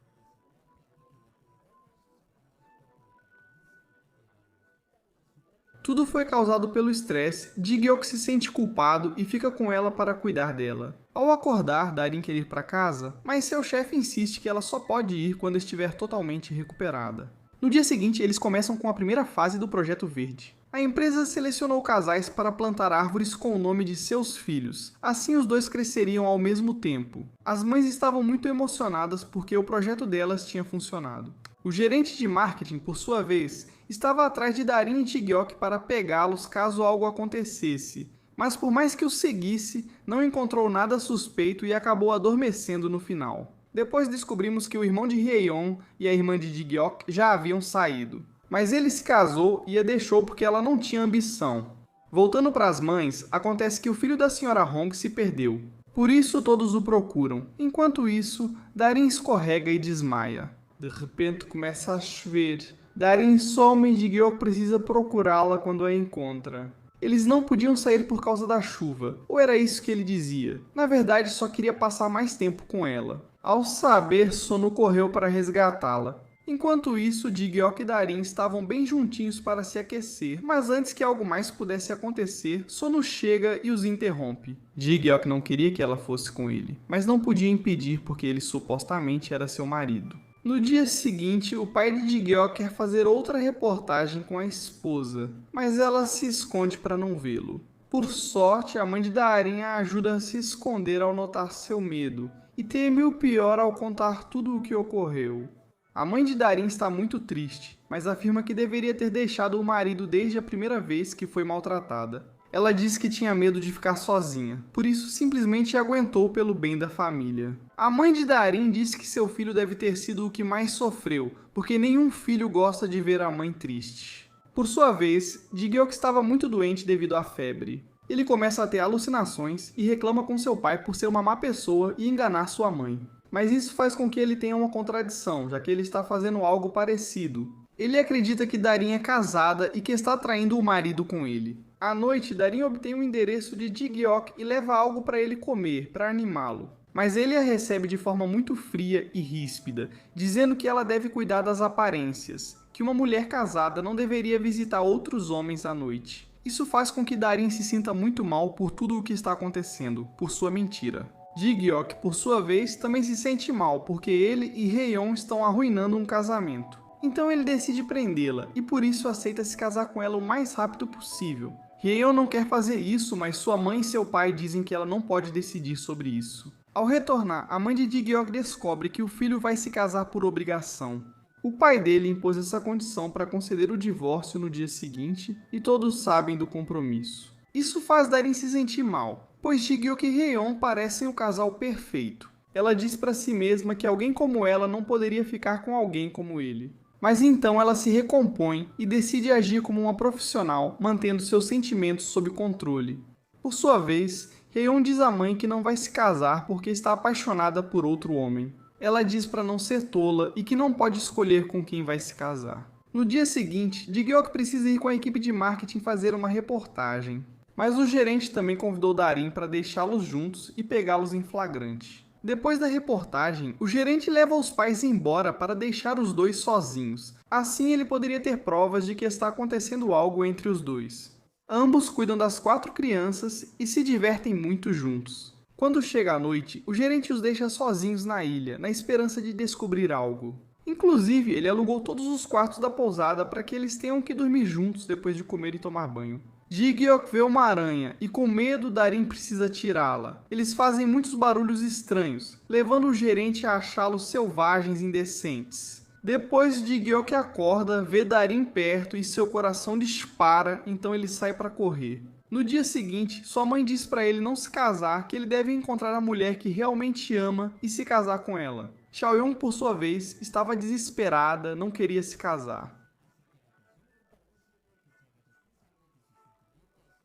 Tudo foi causado pelo estresse. Ji-gyuk se sente culpado e fica com ela para cuidar dela. Ao acordar, Darin quer ir para casa, mas seu chefe insiste que ela só pode ir quando estiver totalmente recuperada. No dia seguinte, eles começam com a primeira fase do Projeto Verde. A empresa selecionou casais para plantar árvores com o nome de seus filhos. Assim os dois cresceriam ao mesmo tempo. As mães estavam muito emocionadas porque o projeto delas tinha funcionado. O gerente de marketing, por sua vez, estava atrás de Darin e Ji-gyuk para pegá-los caso algo acontecesse. Mas por mais que os seguisse, não encontrou nada suspeito e acabou adormecendo no final. Depois descobrimos que o irmão de Ryeon e a irmã de Ji-gyuk já haviam saído. Mas ele se casou e a deixou porque ela não tinha ambição. Voltando para as mães, acontece que o filho da Sra. Hong se perdeu. Por isso todos o procuram. Enquanto isso, Darin escorrega e desmaia. De repente começa a chover. Darin some e Ji-gyuk precisa procurá-la quando a encontra. Eles não podiam sair por causa da chuva, ou era isso que ele dizia. Na verdade, só queria passar mais tempo com ela. Ao saber, Sonu correu para resgatá-la. Enquanto isso, Ji-geok e Darin estavam bem juntinhos para se aquecer, mas antes que algo mais pudesse acontecer, Sonu chega e os interrompe. Ji-geok não queria que ela fosse com ele, mas não podia impedir porque ele supostamente era seu marido. No dia seguinte, o pai de Ji-geok quer fazer outra reportagem com a esposa, mas ela se esconde para não vê-lo. Por sorte, a mãe de Darin a ajuda a se esconder ao notar seu medo, e teme o pior ao contar tudo o que ocorreu. A mãe de Darin está muito triste, mas afirma que deveria ter deixado o marido desde a primeira vez que foi maltratada. Ela diz que tinha medo de ficar sozinha, por isso simplesmente aguentou pelo bem da família. A mãe de Darin diz que seu filho deve ter sido o que mais sofreu, porque nenhum filho gosta de ver a mãe triste. Por sua vez, Ji-geok estava muito doente devido à febre. Ele começa a ter alucinações e reclama com seu pai por ser uma má pessoa e enganar sua mãe. Mas isso faz com que ele tenha uma contradição, já que ele está fazendo algo parecido. Ele acredita que Darin é casada e que está traindo o marido com ele. À noite, Darin obtém o endereço de Ji-geok e leva algo para ele comer, para animá-lo. Mas ele a recebe de forma muito fria e ríspida, dizendo que ela deve cuidar das aparências, que uma mulher casada não deveria visitar outros homens à noite. Isso faz com que Darin se sinta muito mal por tudo o que está acontecendo, por sua mentira. Ji-geok, por sua vez, também se sente mal, porque ele e Hae-yeon estão arruinando um casamento. Então ele decide prendê-la, e por isso aceita se casar com ela o mais rápido possível. Hae-yeon não quer fazer isso, mas sua mãe e seu pai dizem que ela não pode decidir sobre isso. Ao retornar, a mãe de Ji-geok descobre que o filho vai se casar por obrigação. O pai dele impôs essa condição para conceder o divórcio no dia seguinte, e todos sabem do compromisso. Isso faz Darin se sentir mal, pois Ji-geok e Hae-yeon parecem o casal perfeito. Ela diz para si mesma que alguém como ela não poderia ficar com alguém como ele. Mas então ela se recompõe e decide agir como uma profissional, mantendo seus sentimentos sob controle. Por sua vez, Hae-yeon diz à mãe que não vai se casar porque está apaixonada por outro homem. Ela diz para não ser tola e que não pode escolher com quem vai se casar. No dia seguinte, Ji-geok precisa ir com a equipe de marketing fazer uma reportagem. Mas o gerente também convidou Darin para deixá-los juntos e pegá-los em flagrante. Depois da reportagem, o gerente leva os pais embora para deixar os dois sozinhos. Assim ele poderia ter provas de que está acontecendo algo entre os dois. Ambos cuidam das 4 crianças e se divertem muito juntos. Quando chega a noite, o gerente os deixa sozinhos na ilha, na esperança de descobrir algo. Inclusive, ele alugou todos os quartos da pousada para que eles tenham que dormir juntos depois de comer e tomar banho. Ji-geok vê uma aranha e com medo Darin precisa tirá-la. Eles fazem muitos barulhos estranhos, levando o gerente a achá-los selvagens e indecentes. Depois Ji-geok acorda, vê Darin perto e seu coração dispara, então ele sai para correr. No dia seguinte, sua mãe diz para ele não se casar, que ele deve encontrar a mulher que realmente ama e se casar com ela. Xiaoyong, por sua vez, estava desesperada, não queria se casar.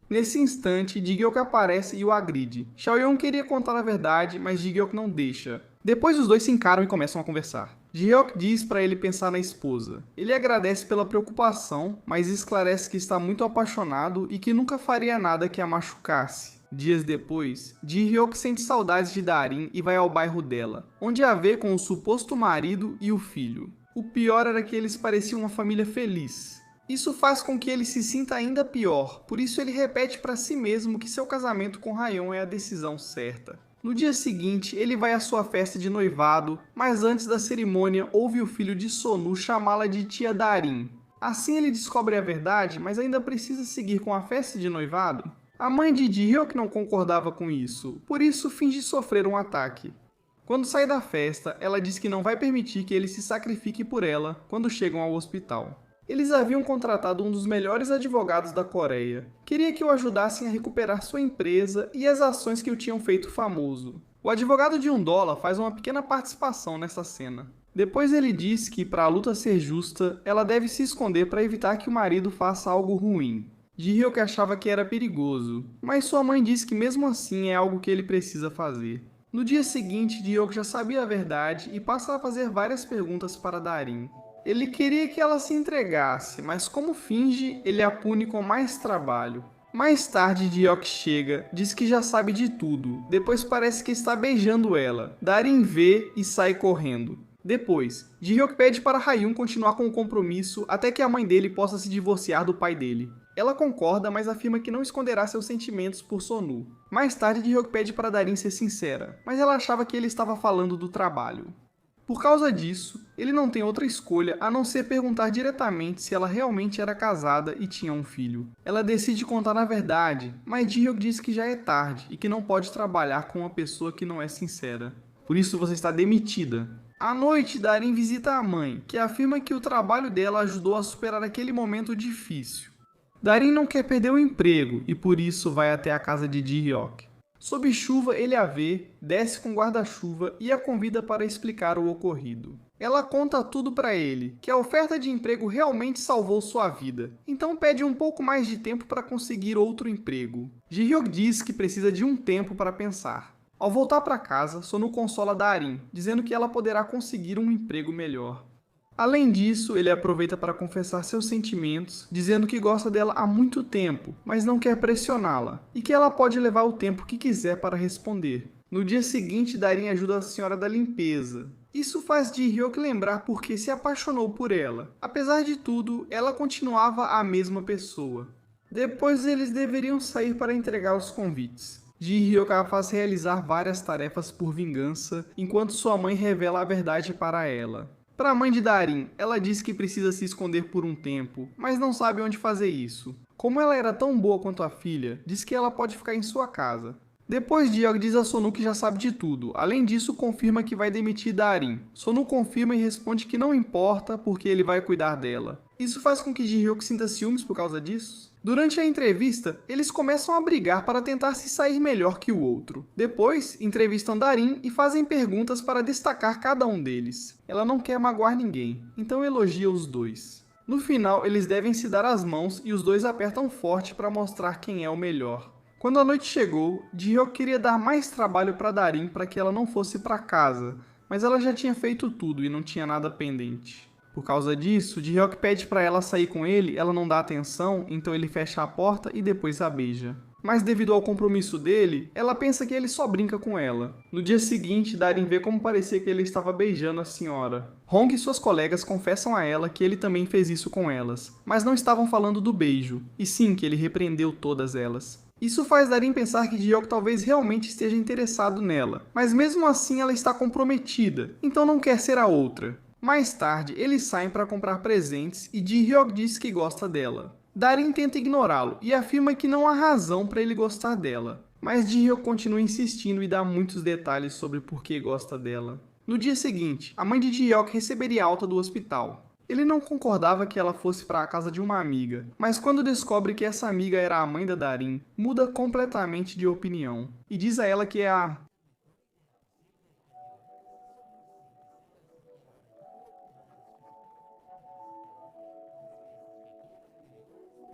Nesse instante, Ji-geok aparece e o agride. Xiaoyong queria contar a verdade, mas Ji-geok não deixa. Depois os dois se encaram e começam a conversar. Ji-geok diz para ele pensar na esposa. Ele agradece pela preocupação, mas esclarece que está muito apaixonado e que nunca faria nada que a machucasse. Dias depois, Ji-geok sente saudades de Darin e vai ao bairro dela, onde a vê com o suposto marido e o filho. O pior era que eles pareciam uma família feliz. Isso faz com que ele se sinta ainda pior, por isso ele repete para si mesmo que seu casamento com Hae-yeon é a decisão certa. No dia seguinte, ele vai à sua festa de noivado, mas antes da cerimônia ouve o filho de Sonu chamá-la de tia Darin. Assim ele descobre a verdade, mas ainda precisa seguir com a festa de noivado. A mãe de Ji-geok não concordava com isso, por isso finge sofrer um ataque. Quando sai da festa, ela diz que não vai permitir que ele se sacrifique por ela quando chegam ao hospital. Eles haviam contratado um dos melhores advogados da Coreia. Queria que o ajudassem a recuperar sua empresa e as ações que o tinham feito famoso. O advogado de $1 faz uma pequena participação nessa cena. Depois ele diz que, para a luta ser justa, ela deve se esconder para evitar que o marido faça algo ruim. Ji-geok achava que era perigoso, mas sua mãe diz que mesmo assim é algo que ele precisa fazer. No dia seguinte, Ji-geok já sabia a verdade e passa a fazer várias perguntas para Darin. Ele queria que ela se entregasse, mas como finge, ele a pune com mais trabalho. Mais tarde, Ji-geok chega, diz que já sabe de tudo, depois parece que está beijando ela. Darin vê e sai correndo. Depois, Ji-hyuk pede para Ha-yoon continuar com o compromisso até que a mãe dele possa se divorciar do pai dele. Ela concorda, mas afirma que não esconderá seus sentimentos por Sonu. Mais tarde, Ji-hyuk pede para Darin ser sincera, mas ela achava que ele estava falando do trabalho. Por causa disso, ele não tem outra escolha a não ser perguntar diretamente se ela realmente era casada e tinha um filho. Ela decide contar a verdade, mas Ji-hyuk diz que já é tarde e que não pode trabalhar com uma pessoa que não é sincera. Por isso você está demitida. À noite, Darin visita a mãe, que afirma que o trabalho dela ajudou a superar aquele momento difícil. Darin não quer perder o emprego e por isso vai até a casa de Ji-hyuk. Sob chuva, ele a vê, desce com guarda-chuva e a convida para explicar o ocorrido. Ela conta tudo para ele, que a oferta de emprego realmente salvou sua vida, então pede um pouco mais de tempo para conseguir outro emprego. Ji-hyuk diz que precisa de um tempo para pensar. Ao voltar para casa, Sonu consola Darin, dizendo que ela poderá conseguir um emprego melhor. Além disso, ele aproveita para confessar seus sentimentos, dizendo que gosta dela há muito tempo, mas não quer pressioná-la, e que ela pode levar o tempo que quiser para responder. No dia seguinte, Darin ajuda a senhora da limpeza. Isso faz Ji-hyuk lembrar porque se apaixonou por ela. Apesar de tudo, ela continuava a mesma pessoa. Depois, eles deveriam sair para entregar os convites. Ji-hyuk a faz realizar várias tarefas por vingança, enquanto sua mãe revela a verdade para ela. Para a mãe de Darin, ela diz que precisa se esconder por um tempo, mas não sabe onde fazer isso. Como ela era tão boa quanto a filha, diz que ela pode ficar em sua casa. Depois, Ji-hyuk diz a Sonu que já sabe de tudo. Além disso, confirma que vai demitir Darin. Sonu confirma e responde que não importa porque ele vai cuidar dela. Isso faz com que Ji-hyuk sinta ciúmes por causa disso. Durante a entrevista, eles começam a brigar para tentar se sair melhor que o outro. Depois, entrevistam Darin e fazem perguntas para destacar cada um deles. Ela não quer magoar ninguém, então elogia os dois. No final, eles devem se dar as mãos e os dois apertam forte para mostrar quem é o melhor. Quando a noite chegou, Ji-hyuk queria dar mais trabalho para Darin para que ela não fosse para casa, mas ela já tinha feito tudo e não tinha nada pendente. Por causa disso, Ji-hyuk pede para ela sair com ele, ela não dá atenção, então ele fecha a porta e depois a beija. Mas devido ao compromisso dele, ela pensa que ele só brinca com ela. No dia seguinte, Darin vê como parecia que ele estava beijando a senhora. Hong e suas colegas confessam a ela que ele também fez isso com elas, mas não estavam falando do beijo, e sim que ele repreendeu todas elas. Isso faz Darin pensar que Ji-hyuk talvez realmente esteja interessado nela, mas mesmo assim ela está comprometida, então não quer ser a outra. Mais tarde, eles saem para comprar presentes e Ji-hyuk diz que gosta dela. Darin tenta ignorá-lo e afirma que não há razão para ele gostar dela, mas Ji-hyuk continua insistindo e dá muitos detalhes sobre por que gosta dela. No dia seguinte, a mãe de Ji-hyuk receberia alta do hospital. Ele não concordava que ela fosse para a casa de uma amiga, mas quando descobre que essa amiga era a mãe da Darin, muda completamente de opinião e diz a ela que é a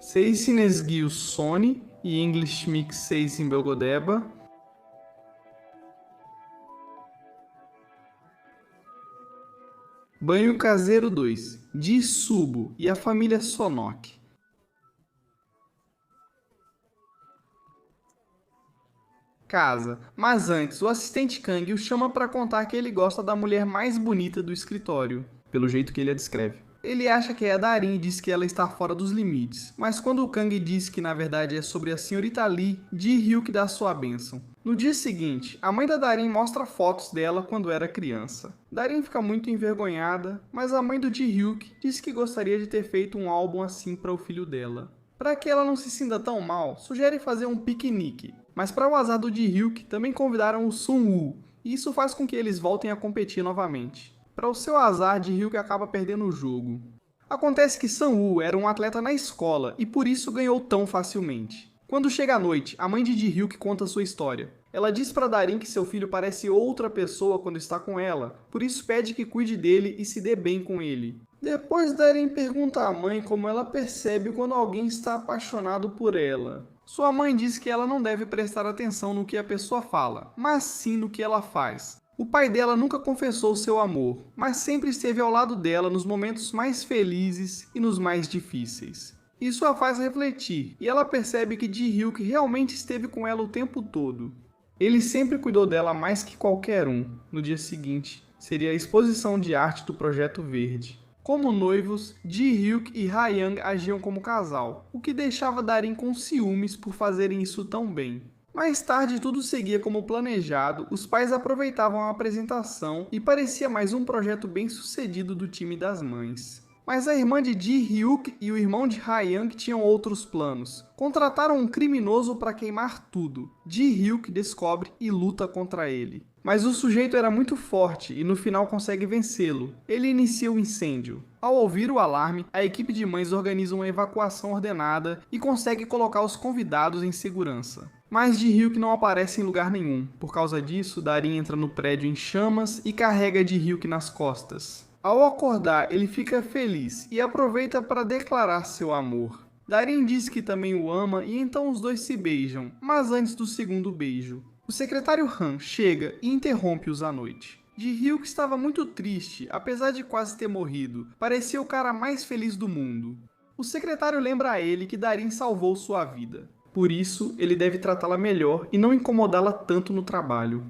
Seisin Esguio Sony e English Mix Seisin Belgodeba. Banho Caseiro 2, Ji Subo e a família Sonok. Casa, mas antes o assistente Kang o chama para contar que ele gosta da mulher mais bonita do escritório, pelo jeito que ele a descreve. Ele acha que é a Darin e diz que ela está fora dos limites, mas quando o Kang diz que na verdade é sobre a senhorita Lee, Ji-hyuk dá sua bênção. No dia seguinte, a mãe da Darin mostra fotos dela quando era criança. Darin fica muito envergonhada, mas a mãe do Ji-hyuk diz que gostaria de ter feito um álbum assim para o filho dela. Para que ela não se sinta tão mal, sugere fazer um piquenique, mas para o azar do Ji-hyuk também convidaram o Sun-woo, e isso faz com que eles voltem a competir novamente. Para o seu azar, Ji-hyuk acaba perdendo o jogo. Acontece que Sun-woo era um atleta na escola e por isso ganhou tão facilmente. Quando chega a noite, a mãe de Ji-hyuk conta sua história. Ela diz para Darin que seu filho parece outra pessoa quando está com ela, por isso pede que cuide dele e se dê bem com ele. Depois, Darin pergunta à mãe como ela percebe quando alguém está apaixonado por ela. Sua mãe diz que ela não deve prestar atenção no que a pessoa fala, mas sim no que ela faz. O pai dela nunca confessou seu amor, mas sempre esteve ao lado dela nos momentos mais felizes e nos mais difíceis. Isso a faz refletir, e ela percebe que Ji-hyuk realmente esteve com ela o tempo todo. Ele sempre cuidou dela mais que qualquer um. No dia seguinte, Seria a exposição de arte do Projeto Verde. Como noivos, Ji-hyuk e Ha-young agiam como casal, o que deixava Darin com ciúmes por fazerem isso tão bem. Mais tarde tudo seguia como planejado, os pais aproveitavam a apresentação e parecia mais um projeto bem sucedido do time das mães. Mas a irmã de Ji-hyuk e o irmão de Ha-young tinham outros planos. Contrataram um criminoso para queimar tudo. Ji-hyuk descobre e luta contra ele. Mas o sujeito era muito forte e no final consegue vencê-lo. Ele inicia o incêndio. Ao ouvir o alarme, a equipe de mães organiza uma evacuação ordenada e consegue colocar os convidados em segurança. Mas Ji-hyuk não aparece em lugar nenhum. Por causa disso, Darin entra no prédio em chamas e carrega Ji-hyuk nas costas. Ao acordar, ele fica feliz e aproveita para declarar seu amor. Darin diz que também o ama e então os dois se beijam, mas antes do segundo beijo. O secretário Han chega e interrompe-os à noite. Ji-hyuk estava muito triste, apesar de quase ter morrido. Parecia o cara mais feliz do mundo. O secretário lembra a ele que Darin salvou sua vida. Por isso, ele deve tratá-la melhor e não incomodá-la tanto no trabalho.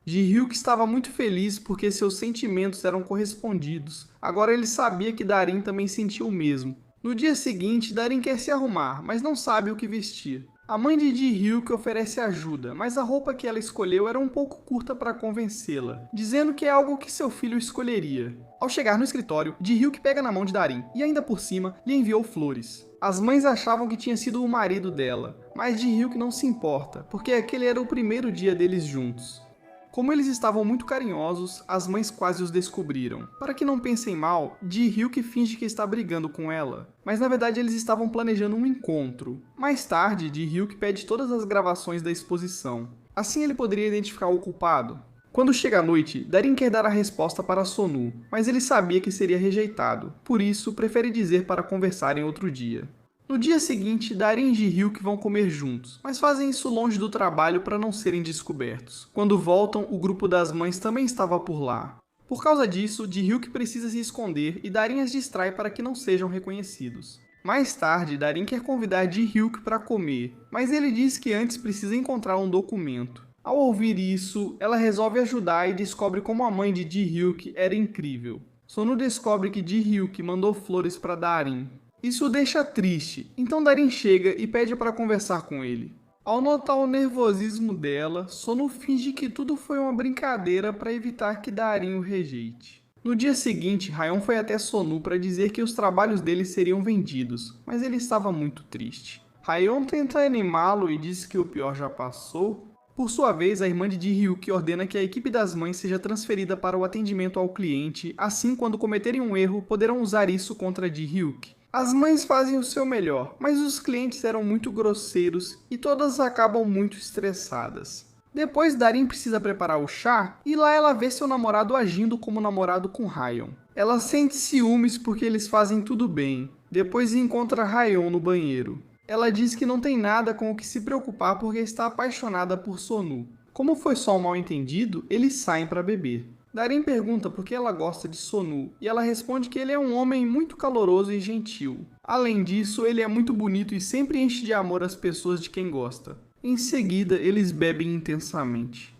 Ji-hyuk estava muito feliz porque seus sentimentos eram correspondidos. Agora ele sabia que Darin também sentia o mesmo. No dia seguinte, Darin quer se arrumar, mas não sabe o que vestir. A mãe de Ji-hyuk oferece ajuda, mas a roupa que ela escolheu era um pouco curta para convencê-la, dizendo que é algo que seu filho escolheria. Ao chegar no escritório, Ji-hyuk pega na mão de Darin e ainda por cima lhe enviou flores. As mães achavam que tinha sido o marido dela, mas Ji-hyuk não se importa, porque aquele era o primeiro dia deles juntos. Como eles estavam muito carinhosos, as mães quase os descobriram. Para que não pensem mal, Ji-hyuk finge que está brigando com ela, mas na verdade eles estavam planejando um encontro. Mais tarde, Ji-hyuk pede todas as gravações da exposição. Assim ele poderia identificar o culpado. Quando chega a noite, Darin quer dar a resposta para Sonu, mas ele sabia que seria rejeitado, por isso prefere dizer para conversarem outro dia. No dia seguinte, Darin e Ji-hyuk vão comer juntos, mas fazem isso longe do trabalho para não serem descobertos. Quando voltam, o grupo das mães também estava por lá. Por causa disso, Ji-hyuk precisa se esconder e Darin as distrai para que não sejam reconhecidos. Mais tarde, Darin quer convidar Ji-hyuk para comer, mas ele diz que antes precisa encontrar um documento. Ao ouvir isso, ela resolve ajudar e descobre como a mãe de Ji-hyuk era incrível. Sonu descobre que Ji-hyuk mandou flores para Darin. Isso o deixa triste, então Darin chega e pede para conversar com ele. Ao notar o nervosismo dela, Sonu finge que tudo foi uma brincadeira para evitar que Darin o rejeite. No dia seguinte, Rayon foi até Sonu para dizer que os trabalhos dele seriam vendidos, mas ele estava muito triste. Rayon tenta animá-lo e diz que o pior já passou. Por sua vez, a irmã de Ji-hyuk ordena que a equipe das mães seja transferida para o atendimento ao cliente, assim quando cometerem um erro, poderão usar isso contra Ji-hyuk. As mães fazem o seu melhor, mas os clientes eram muito grosseiros e todas acabam muito estressadas. Depois, Darin precisa preparar o chá e lá ela vê seu namorado agindo como namorado com Rayon. Ela sente ciúmes porque eles fazem tudo bem. Depois encontra Rayon no banheiro. Ela diz que não tem nada com o que se preocupar porque está apaixonada por Sonu. Como foi só um mal-entendido, eles saem para beber. Darin pergunta por que ela gosta de Sonu, e ela responde que ele é um homem muito caloroso e gentil. Além disso, ele é muito bonito e sempre enche de amor as pessoas de quem gosta. Em seguida, eles bebem intensamente.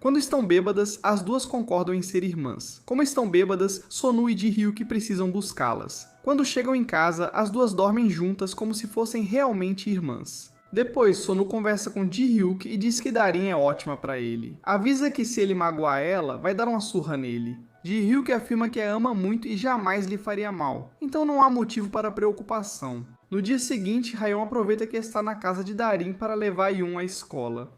Quando estão bêbadas, as duas concordam em ser irmãs. Como estão bêbadas, Sonu e Ji-hyuk precisam buscá-las. Quando chegam em casa, as duas dormem juntas como se fossem realmente irmãs. Depois, Sonu conversa com Ji-hyuk e diz que Darin é ótima para ele. Avisa que se ele magoar ela, vai dar uma surra nele. Ji-hyuk afirma que a ama muito e jamais lhe faria mal, então não há motivo para preocupação. No dia seguinte, Rayon aproveita que está na casa de Darin para levar Yun à escola.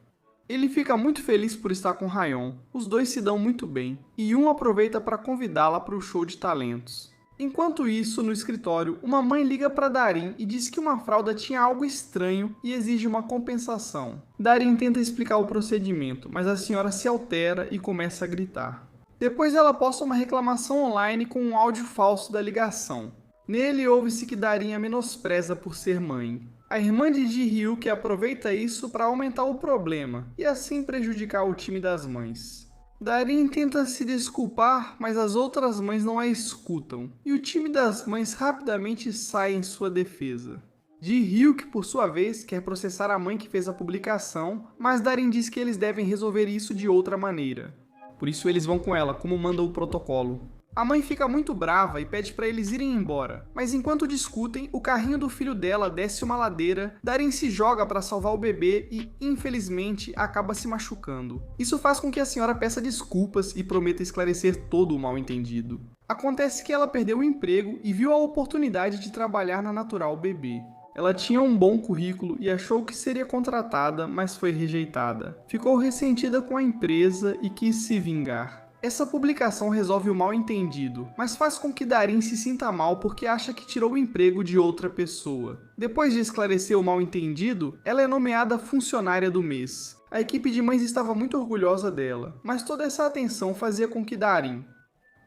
Ele fica muito feliz por estar com Rayon, os dois se dão muito bem, e Yun aproveita para convidá-la para o show de talentos. Enquanto isso, no escritório, uma mãe liga para Darin e diz que uma fralda tinha algo estranho e exige uma compensação. Darin tenta explicar o procedimento, mas a senhora se altera e começa a gritar. Depois ela posta uma reclamação online com um áudio falso da ligação. Nele ouve-se que Darin a menospreza por ser mãe. A irmã de Ji-hyuk aproveita isso para aumentar o problema e assim prejudicar o time das mães. Darin tenta se desculpar, mas as outras mães não a escutam, e o time das mães rapidamente sai em sua defesa. Ji-hyuk, por sua vez, quer processar a mãe que fez a publicação, mas Darin diz que eles devem resolver isso de outra maneira. por isso eles vão com ela, como manda o protocolo. A mãe fica muito brava e pede para eles irem embora, mas enquanto discutem, o carrinho do filho dela desce uma ladeira, Darin se joga para salvar o bebê e, infelizmente, acaba se machucando. Isso faz com que a senhora peça desculpas e prometa esclarecer todo o mal-entendido. Acontece que ela perdeu o emprego e viu a oportunidade de trabalhar na Natural Bebê. Ela tinha um bom currículo e achou que seria contratada, mas foi rejeitada. Ficou ressentida com a empresa e quis se vingar. Essa publicação resolve o mal-entendido, mas faz com que Darin se sinta mal porque acha que tirou o emprego de outra pessoa. Depois de esclarecer o mal-entendido, ela é nomeada funcionária do mês. A equipe de mães estava muito orgulhosa dela, mas toda essa atenção fazia com que Darin.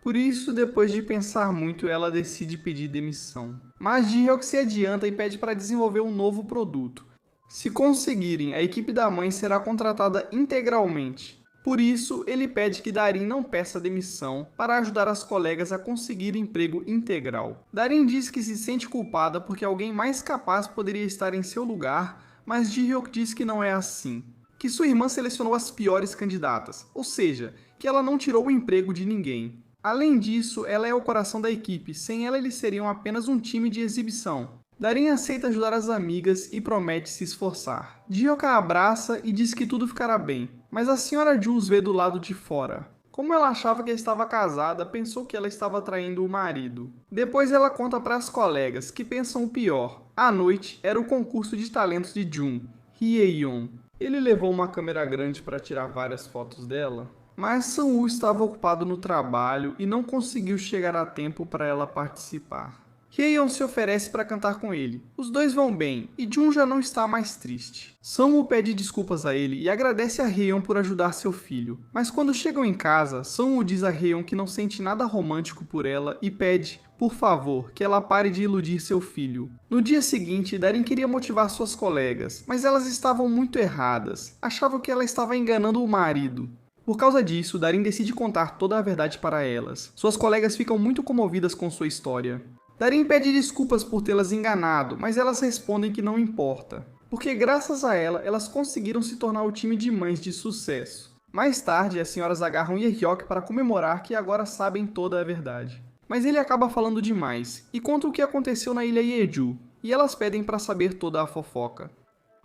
Por isso, depois de pensar muito, ela decide pedir demissão. Mas Ji-hyuk se adianta e pede para desenvolver um novo produto. Se conseguirem, a equipe da mãe será contratada integralmente. Por isso, ele pede que Darin não peça demissão para ajudar as colegas a conseguir emprego integral. Darin diz que se sente culpada porque alguém mais capaz poderia estar em seu lugar, mas Ji-hyuk diz que não é assim. Que sua irmã selecionou as piores candidatas, ou seja, que ela não tirou o emprego de ninguém. Além disso, ela é o coração da equipe, sem ela eles seriam apenas um time de exibição. Darin aceita ajudar as amigas e promete se esforçar. Ji-hyuk a abraça e diz que tudo ficará bem, mas a senhora Ju os vê do lado de fora. Como ela achava que estava casada, pensou que ela estava traindo o marido. Depois ela conta para as colegas, que pensam o pior. À noite, era o concurso de talentos de Jun, Hye-yeon. Ele levou uma câmera grande para tirar várias fotos dela, mas Sang-woo estava ocupado no trabalho e não conseguiu chegar a tempo para ela participar. Hye-yeon se oferece para cantar com ele. Os dois vão bem, e Jun já não está mais triste. Sang-woo pede desculpas a ele e agradece a Hye-yeon por ajudar seu filho. Mas quando chegam em casa, Sang-woo diz a Hye-yeon que não sente nada romântico por ela e pede, por favor, que ela pare de iludir seu filho. No dia seguinte, Darin queria motivar suas colegas, mas elas estavam muito erradas. Achavam que ela estava enganando o marido. Por causa disso, Darin decide contar toda a verdade para elas. Suas colegas ficam muito comovidas com sua história. Darin pede desculpas por tê-las enganado, mas elas respondem que não importa, porque graças a ela, elas conseguiram se tornar o time de mães de sucesso. Mais tarde, as senhoras agarram Ye-hyuk para comemorar que agora sabem toda a verdade. Mas ele acaba falando demais, e conta o que aconteceu na ilha Jeju, e elas pedem para saber toda a fofoca.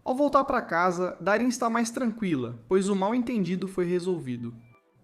Ao voltar para casa, Darin está mais tranquila, pois o mal-entendido foi resolvido.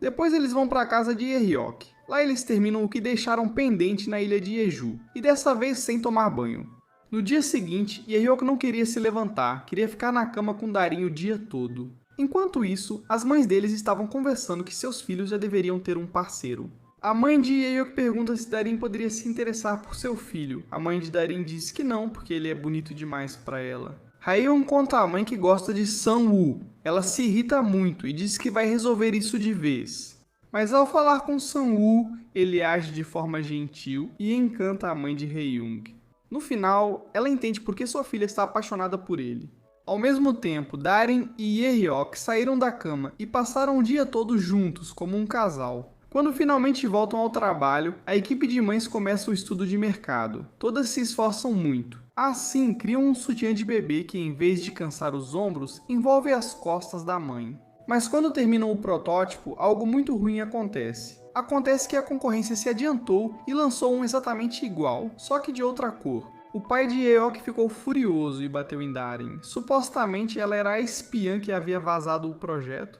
Depois eles vão para a casa de Ye-hyuk. Lá eles terminam o que deixaram pendente na ilha de Jeju, e dessa vez sem tomar banho. No dia seguinte, Ye-hyuk não queria se levantar, queria ficar na cama com Darin o dia todo. Enquanto isso, as mães deles estavam conversando que seus filhos já deveriam ter um parceiro. A mãe de Ye-hyuk pergunta se Darin poderia se interessar por seu filho. A mãe de Darin diz que não, porque ele é bonito demais para ela. Hye-yeon conta à mãe que gosta de Sang-woo. Ela se irrita muito e diz que vai resolver isso de vez. Mas ao falar com Sang-woo, ele age de forma gentil e encanta a mãe de Hye-young. No final, ela entende por que sua filha está apaixonada por ele. Ao mesmo tempo, Darin e Ye-hyuk saíram da cama e passaram o dia todo juntos, como um casal. Quando finalmente voltam ao trabalho, a equipe de mães começa o estudo de mercado. Todas se esforçam muito. Assim, criam um sutiã de bebê que, em vez de cansar os ombros, envolve as costas da mãe. Mas quando terminam o protótipo, algo muito ruim acontece. Acontece que a concorrência se adiantou e lançou um exatamente igual, só que de outra cor. O pai de Ye-hyuk ficou furioso e bateu em Darin. Supostamente ela era a espiã que havia vazado o projeto.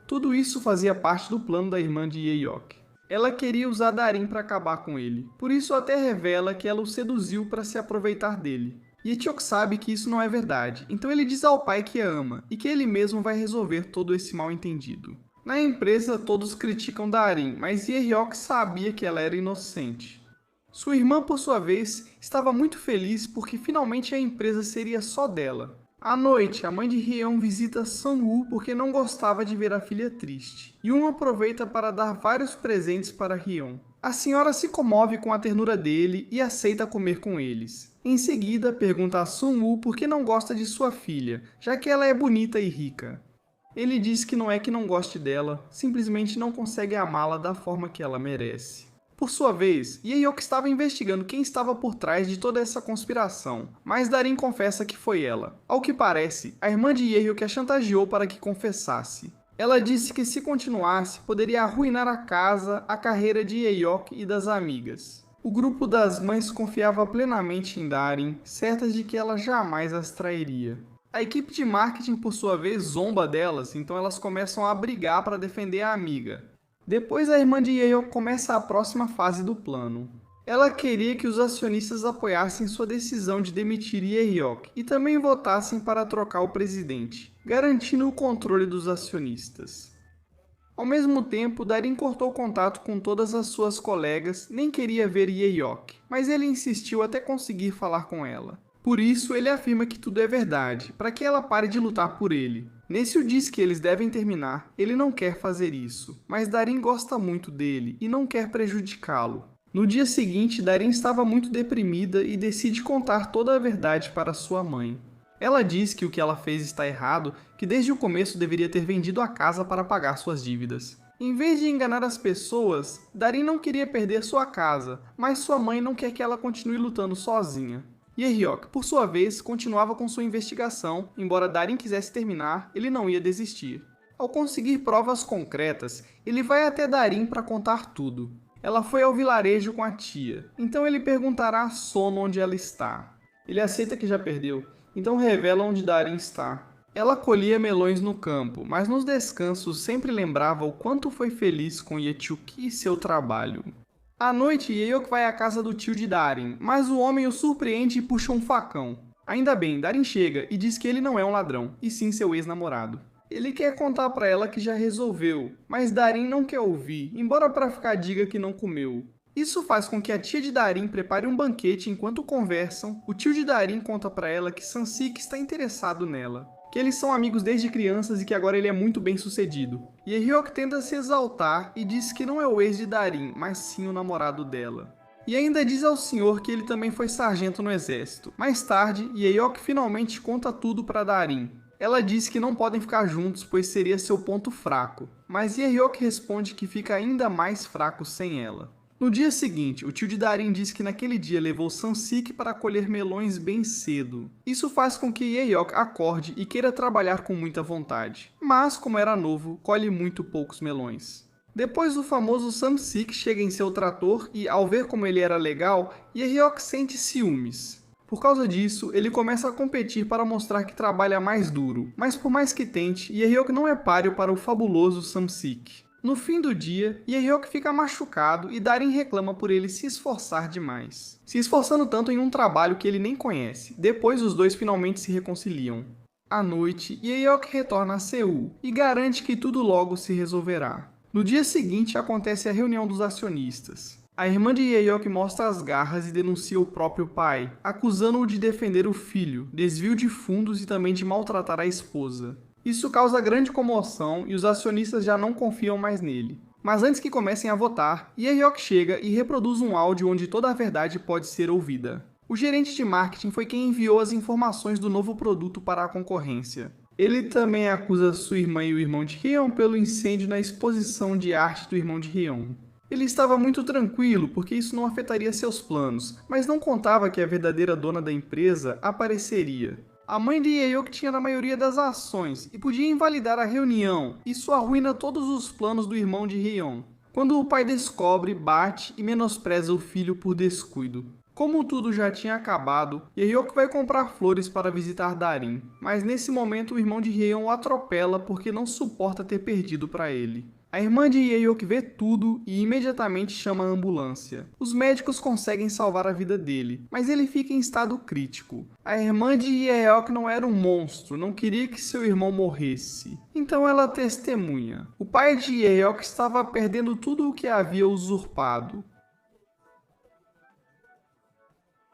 Tudo isso fazia parte do plano da irmã de Ye-hyuk. Ela queria usar Darin para acabar com ele. Por isso até revela que ela o seduziu para se aproveitar dele. Ye-hyuk sabe que isso não é verdade, então ele diz ao pai que a ama e que ele mesmo vai resolver todo esse mal-entendido. Na empresa, todos criticam Darin, mas Ye-hyuk sabia que ela era inocente. Sua irmã, por sua vez, estava muito feliz porque finalmente a empresa seria só dela. À noite, a mãe de Hye-yeon visita Sang-woo porque não gostava de ver a filha triste. Yoon aproveita para dar vários presentes para Hye-yeon. A senhora se comove com a ternura dele e aceita comer com eles. Em seguida, pergunta a Sang-woo por que não gosta de sua filha, já que ela é bonita e rica. Ele diz que não é que não goste dela, simplesmente não consegue amá-la da forma que ela merece. Por sua vez, Ye-hyuk estava investigando quem estava por trás de toda essa conspiração, mas Darin confessa que foi ela. Ao que parece, a irmã de Ye-hyuk a chantageou para que confessasse. Ela disse que se continuasse, poderia arruinar a casa, a carreira de Yeok e das amigas. O grupo das mães confiava plenamente em Darin, certas de que ela jamais as trairia. A equipe de marketing, por sua vez, zomba delas, então elas começam a brigar para defender a amiga. Depois, a irmã de Yeok começa a próxima fase do plano. Ela queria que os acionistas apoiassem sua decisão de demitir Yeok e também votassem para trocar o presidente, garantindo o controle dos acionistas. Ao mesmo tempo, Darin cortou contato com todas as suas colegas, nem queria ver Yeok, mas ele insistiu até conseguir falar com ela. Por isso, ele afirma que tudo é verdade, para que ela pare de lutar por ele. Nécio diz que eles devem terminar, ele não quer fazer isso, mas Darin gosta muito dele e não quer prejudicá-lo. No dia seguinte, Darin estava muito deprimida e decide contar toda a verdade para sua mãe. Ela diz que o que ela fez está errado, que desde o começo deveria ter vendido a casa para pagar suas dívidas. Em vez de enganar as pessoas, Darin não queria perder sua casa, mas sua mãe não quer que ela continue lutando sozinha. Yeok, por sua vez, continuava com sua investigação, embora Darin quisesse terminar, ele não ia desistir. Ao conseguir provas concretas, ele vai até Darin para contar tudo. Ela foi ao vilarejo com a tia, então ele perguntará a Sono onde ela está. Ele aceita que já perdeu, então revela onde Darin está. Ela colhia melões no campo, mas nos descansos sempre lembrava o quanto foi feliz com Yechuki e seu trabalho. À noite, Yeok vai à casa do tio de Darin, mas o homem o surpreende e puxa um facão. Ainda bem, Darin chega e diz que ele não é um ladrão, e sim seu ex-namorado. Ele quer contar pra ela que já resolveu, mas Darin não quer ouvir, embora pra ficar diga que não comeu. Isso faz com que a tia de Darin prepare um banquete enquanto conversam. O tio de Darin conta pra ela que Sansik está interessado nela, que eles são amigos desde crianças e que agora ele é muito bem sucedido. Yeok tenta se exaltar e diz que não é o ex de Darin, mas sim o namorado dela. E ainda diz ao senhor que ele também foi sargento no exército. Mais tarde, Yeok finalmente conta tudo para Darin. Ela diz que não podem ficar juntos, pois seria seu ponto fraco, mas Yeok responde que fica ainda mais fraco sem ela. No dia seguinte, o tio de Darin diz que naquele dia levou Sansik para colher melões bem cedo. Isso faz com que Yeok acorde e queira trabalhar com muita vontade, mas como era novo, colhe muito poucos melões. Depois o famoso Sansik chega em seu trator e, ao ver como ele era legal, Yeok sente ciúmes. Por causa disso, ele começa a competir para mostrar que trabalha mais duro, mas por mais que tente, Yeok não é páreo para o fabuloso Sansik. No fim do dia, Yeok fica machucado e Darin reclama por ele se esforçar demais, se esforçando tanto em um trabalho que ele nem conhece. Depois os dois finalmente se reconciliam. À noite, Yeok retorna a Seul e garante que tudo logo se resolverá. No dia seguinte acontece a reunião dos acionistas. A irmã de Yeok mostra as garras e denuncia o próprio pai, acusando-o de defender o filho, desvio de fundos e também de maltratar a esposa. Isso causa grande comoção e os acionistas já não confiam mais nele. Mas antes que comecem a votar, Yeok chega e reproduz um áudio onde toda a verdade pode ser ouvida. O gerente de marketing foi quem enviou as informações do novo produto para a concorrência. Ele também acusa sua irmã e o irmão de Hyeon pelo incêndio na exposição de arte do irmão de Hyeon. Ele estava muito tranquilo porque isso não afetaria seus planos, mas não contava que a verdadeira dona da empresa apareceria. A mãe de Yeok tinha na maioria das ações e podia invalidar a reunião. Isso arruína todos os planos do irmão de Hyeon. Quando o pai descobre, bate e menospreza o filho por descuido. Como tudo já tinha acabado, Yeok vai comprar flores para visitar Darin, mas nesse momento o irmão de Hyeon o atropela porque não suporta ter perdido para ele. A irmã de Yeok vê tudo e imediatamente chama a ambulância. Os médicos conseguem salvar a vida dele, mas ele fica em estado crítico. A irmã de Yeok não era um monstro, não queria que seu irmão morresse. Então ela testemunha. O pai de Yeok estava perdendo tudo o que havia usurpado.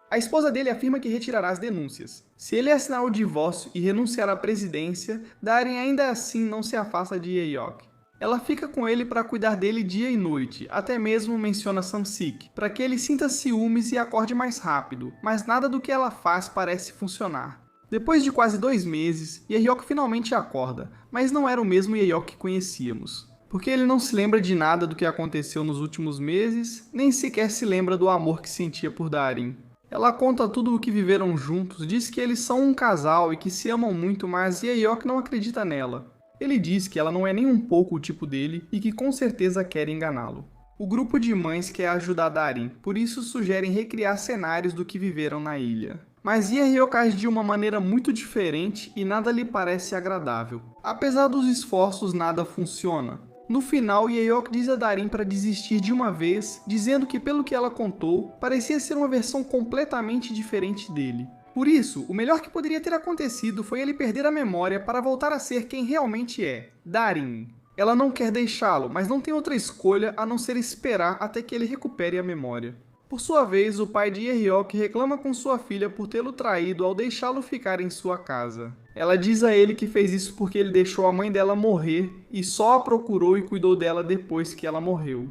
A esposa dele afirma que retirará as denúncias. Se ele assinar o divórcio e renunciar à presidência, Darin ainda assim não se afasta de Yeok. Ela fica com ele para cuidar dele dia e noite, até mesmo menciona Sansik, para que ele sinta ciúmes e acorde mais rápido, mas nada do que ela faz parece funcionar. Depois de quase 2 meses, Yeok finalmente acorda, mas não era o mesmo Yeok que conhecíamos, porque ele não se lembra de nada do que aconteceu nos últimos meses, nem sequer se lembra do amor que sentia por Darin. Ela conta tudo o que viveram juntos, diz que eles são um casal e que se amam muito, mas Yeok não acredita nela. Ele diz que ela não é nem um pouco o tipo dele e que com certeza quer enganá-lo. O grupo de mães quer ajudar Darin, por isso sugerem recriar cenários do que viveram na ilha. Mas Jae-hyuk age de uma maneira muito diferente e nada lhe parece agradável. Apesar dos esforços, nada funciona. No final, Jae-hyuk diz a Darin para desistir de uma vez, dizendo que pelo que ela contou, parecia ser uma versão completamente diferente dele. Por isso, o melhor que poderia ter acontecido foi ele perder a memória para voltar a ser quem realmente é, Darin. Ela não quer deixá-lo, mas não tem outra escolha a não ser esperar até que ele recupere a memória. Por sua vez, o pai de Jae-hyuk reclama com sua filha por tê-lo traído ao deixá-lo ficar em sua casa. Ela diz a ele que fez isso porque ele deixou a mãe dela morrer e só a procurou e cuidou dela depois que ela morreu.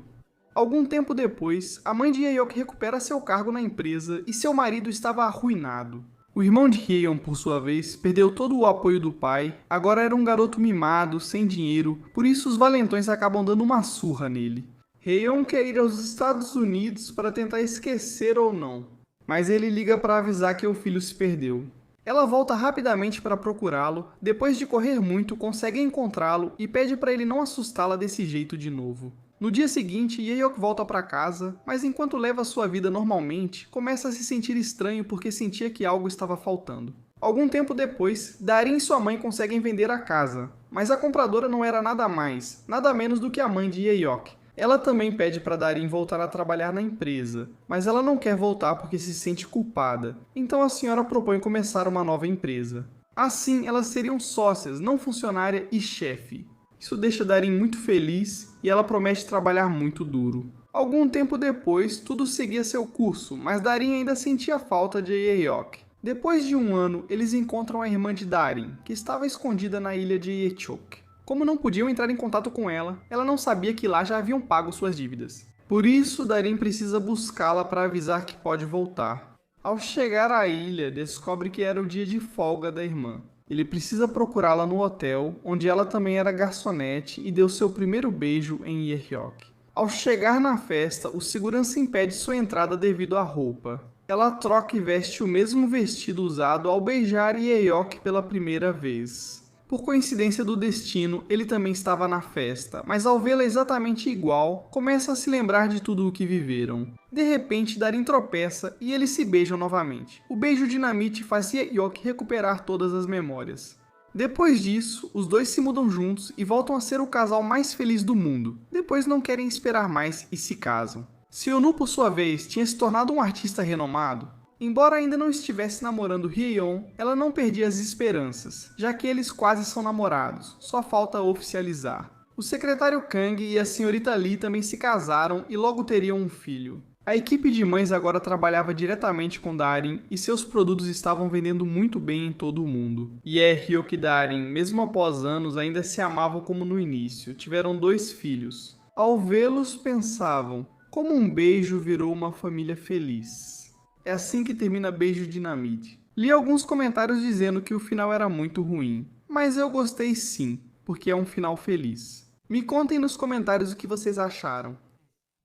Algum tempo depois, a mãe de Jae-hyuk recupera seu cargo na empresa e seu marido estava arruinado. O irmão de Hyeon, por sua vez, perdeu todo o apoio do pai, agora era um garoto mimado, sem dinheiro, por isso os valentões acabam dando uma surra nele. Hyeon quer ir aos Estados Unidos para tentar esquecer ou não, mas ele liga para avisar que o filho se perdeu. Ela volta rapidamente para procurá-lo, depois de correr muito consegue encontrá-lo e pede para ele não assustá-la desse jeito de novo. No dia seguinte, Jae-hyuk volta para casa, mas enquanto leva sua vida normalmente, começa a se sentir estranho porque sentia que algo estava faltando. Algum tempo depois, Darin e sua mãe conseguem vender a casa, mas a compradora não era nada mais, nada menos do que a mãe de Jae-hyuk. Ela também pede para Darin voltar a trabalhar na empresa, mas ela não quer voltar porque se sente culpada, então a senhora propõe começar uma nova empresa. Assim, elas seriam sócias, não funcionária e chefe. Isso deixa Darin muito feliz e ela promete trabalhar muito duro. Algum tempo depois, tudo seguia seu curso, mas Darin ainda sentia falta de Jae-hyuk. Depois de um ano, eles encontram a irmã de Darin, que estava escondida na ilha de Yecheok. Como não podiam entrar em contato com ela, ela não sabia que lá já haviam pago suas dívidas. Por isso, Darin precisa buscá-la para avisar que pode voltar. Ao chegar à ilha, descobre que era o dia de folga da irmã. Ele precisa procurá-la no hotel, onde ela também era garçonete e deu seu primeiro beijo em Jae-hyuk. Ao chegar na festa, o segurança impede sua entrada devido à roupa. Ela troca e veste o mesmo vestido usado ao beijar Jae-hyuk pela primeira vez. Por coincidência do destino, ele também estava na festa, mas ao vê-la exatamente igual, começa a se lembrar de tudo o que viveram. De repente, Darin tropeça e eles se beijam novamente. O beijo dinamite faz Jae-hyuk recuperar todas as memórias. Depois disso, os dois se mudam juntos e voltam a ser o casal mais feliz do mundo. Depois não querem esperar mais e se casam. Seonu, por sua vez, tinha se tornado um artista renomado. Embora ainda não estivesse namorando Hyeon, ela não perdia as esperanças, já que eles quase são namorados, só falta oficializar. O secretário Kang e a senhorita Lee também se casaram e logo teriam um filho. A equipe de mães agora trabalhava diretamente com Darin e seus produtos estavam vendendo muito bem em todo o mundo. Jae-hyuk e Darin, mesmo após anos, ainda se amavam como no início, tiveram 2 filhos. Ao vê-los, pensavam, como um beijo virou uma família feliz. É assim que termina Beijo Dinamite. Li alguns comentários dizendo que o final era muito ruim, mas eu gostei sim, porque é um final feliz. Me contem nos comentários o que vocês acharam.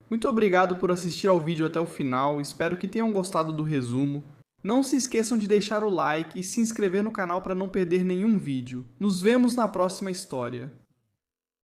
Muito obrigado por assistir ao vídeo até o final, espero que tenham gostado do resumo. Não se esqueçam de deixar o like e se inscrever no canal para não perder nenhum vídeo. Nos vemos na próxima história.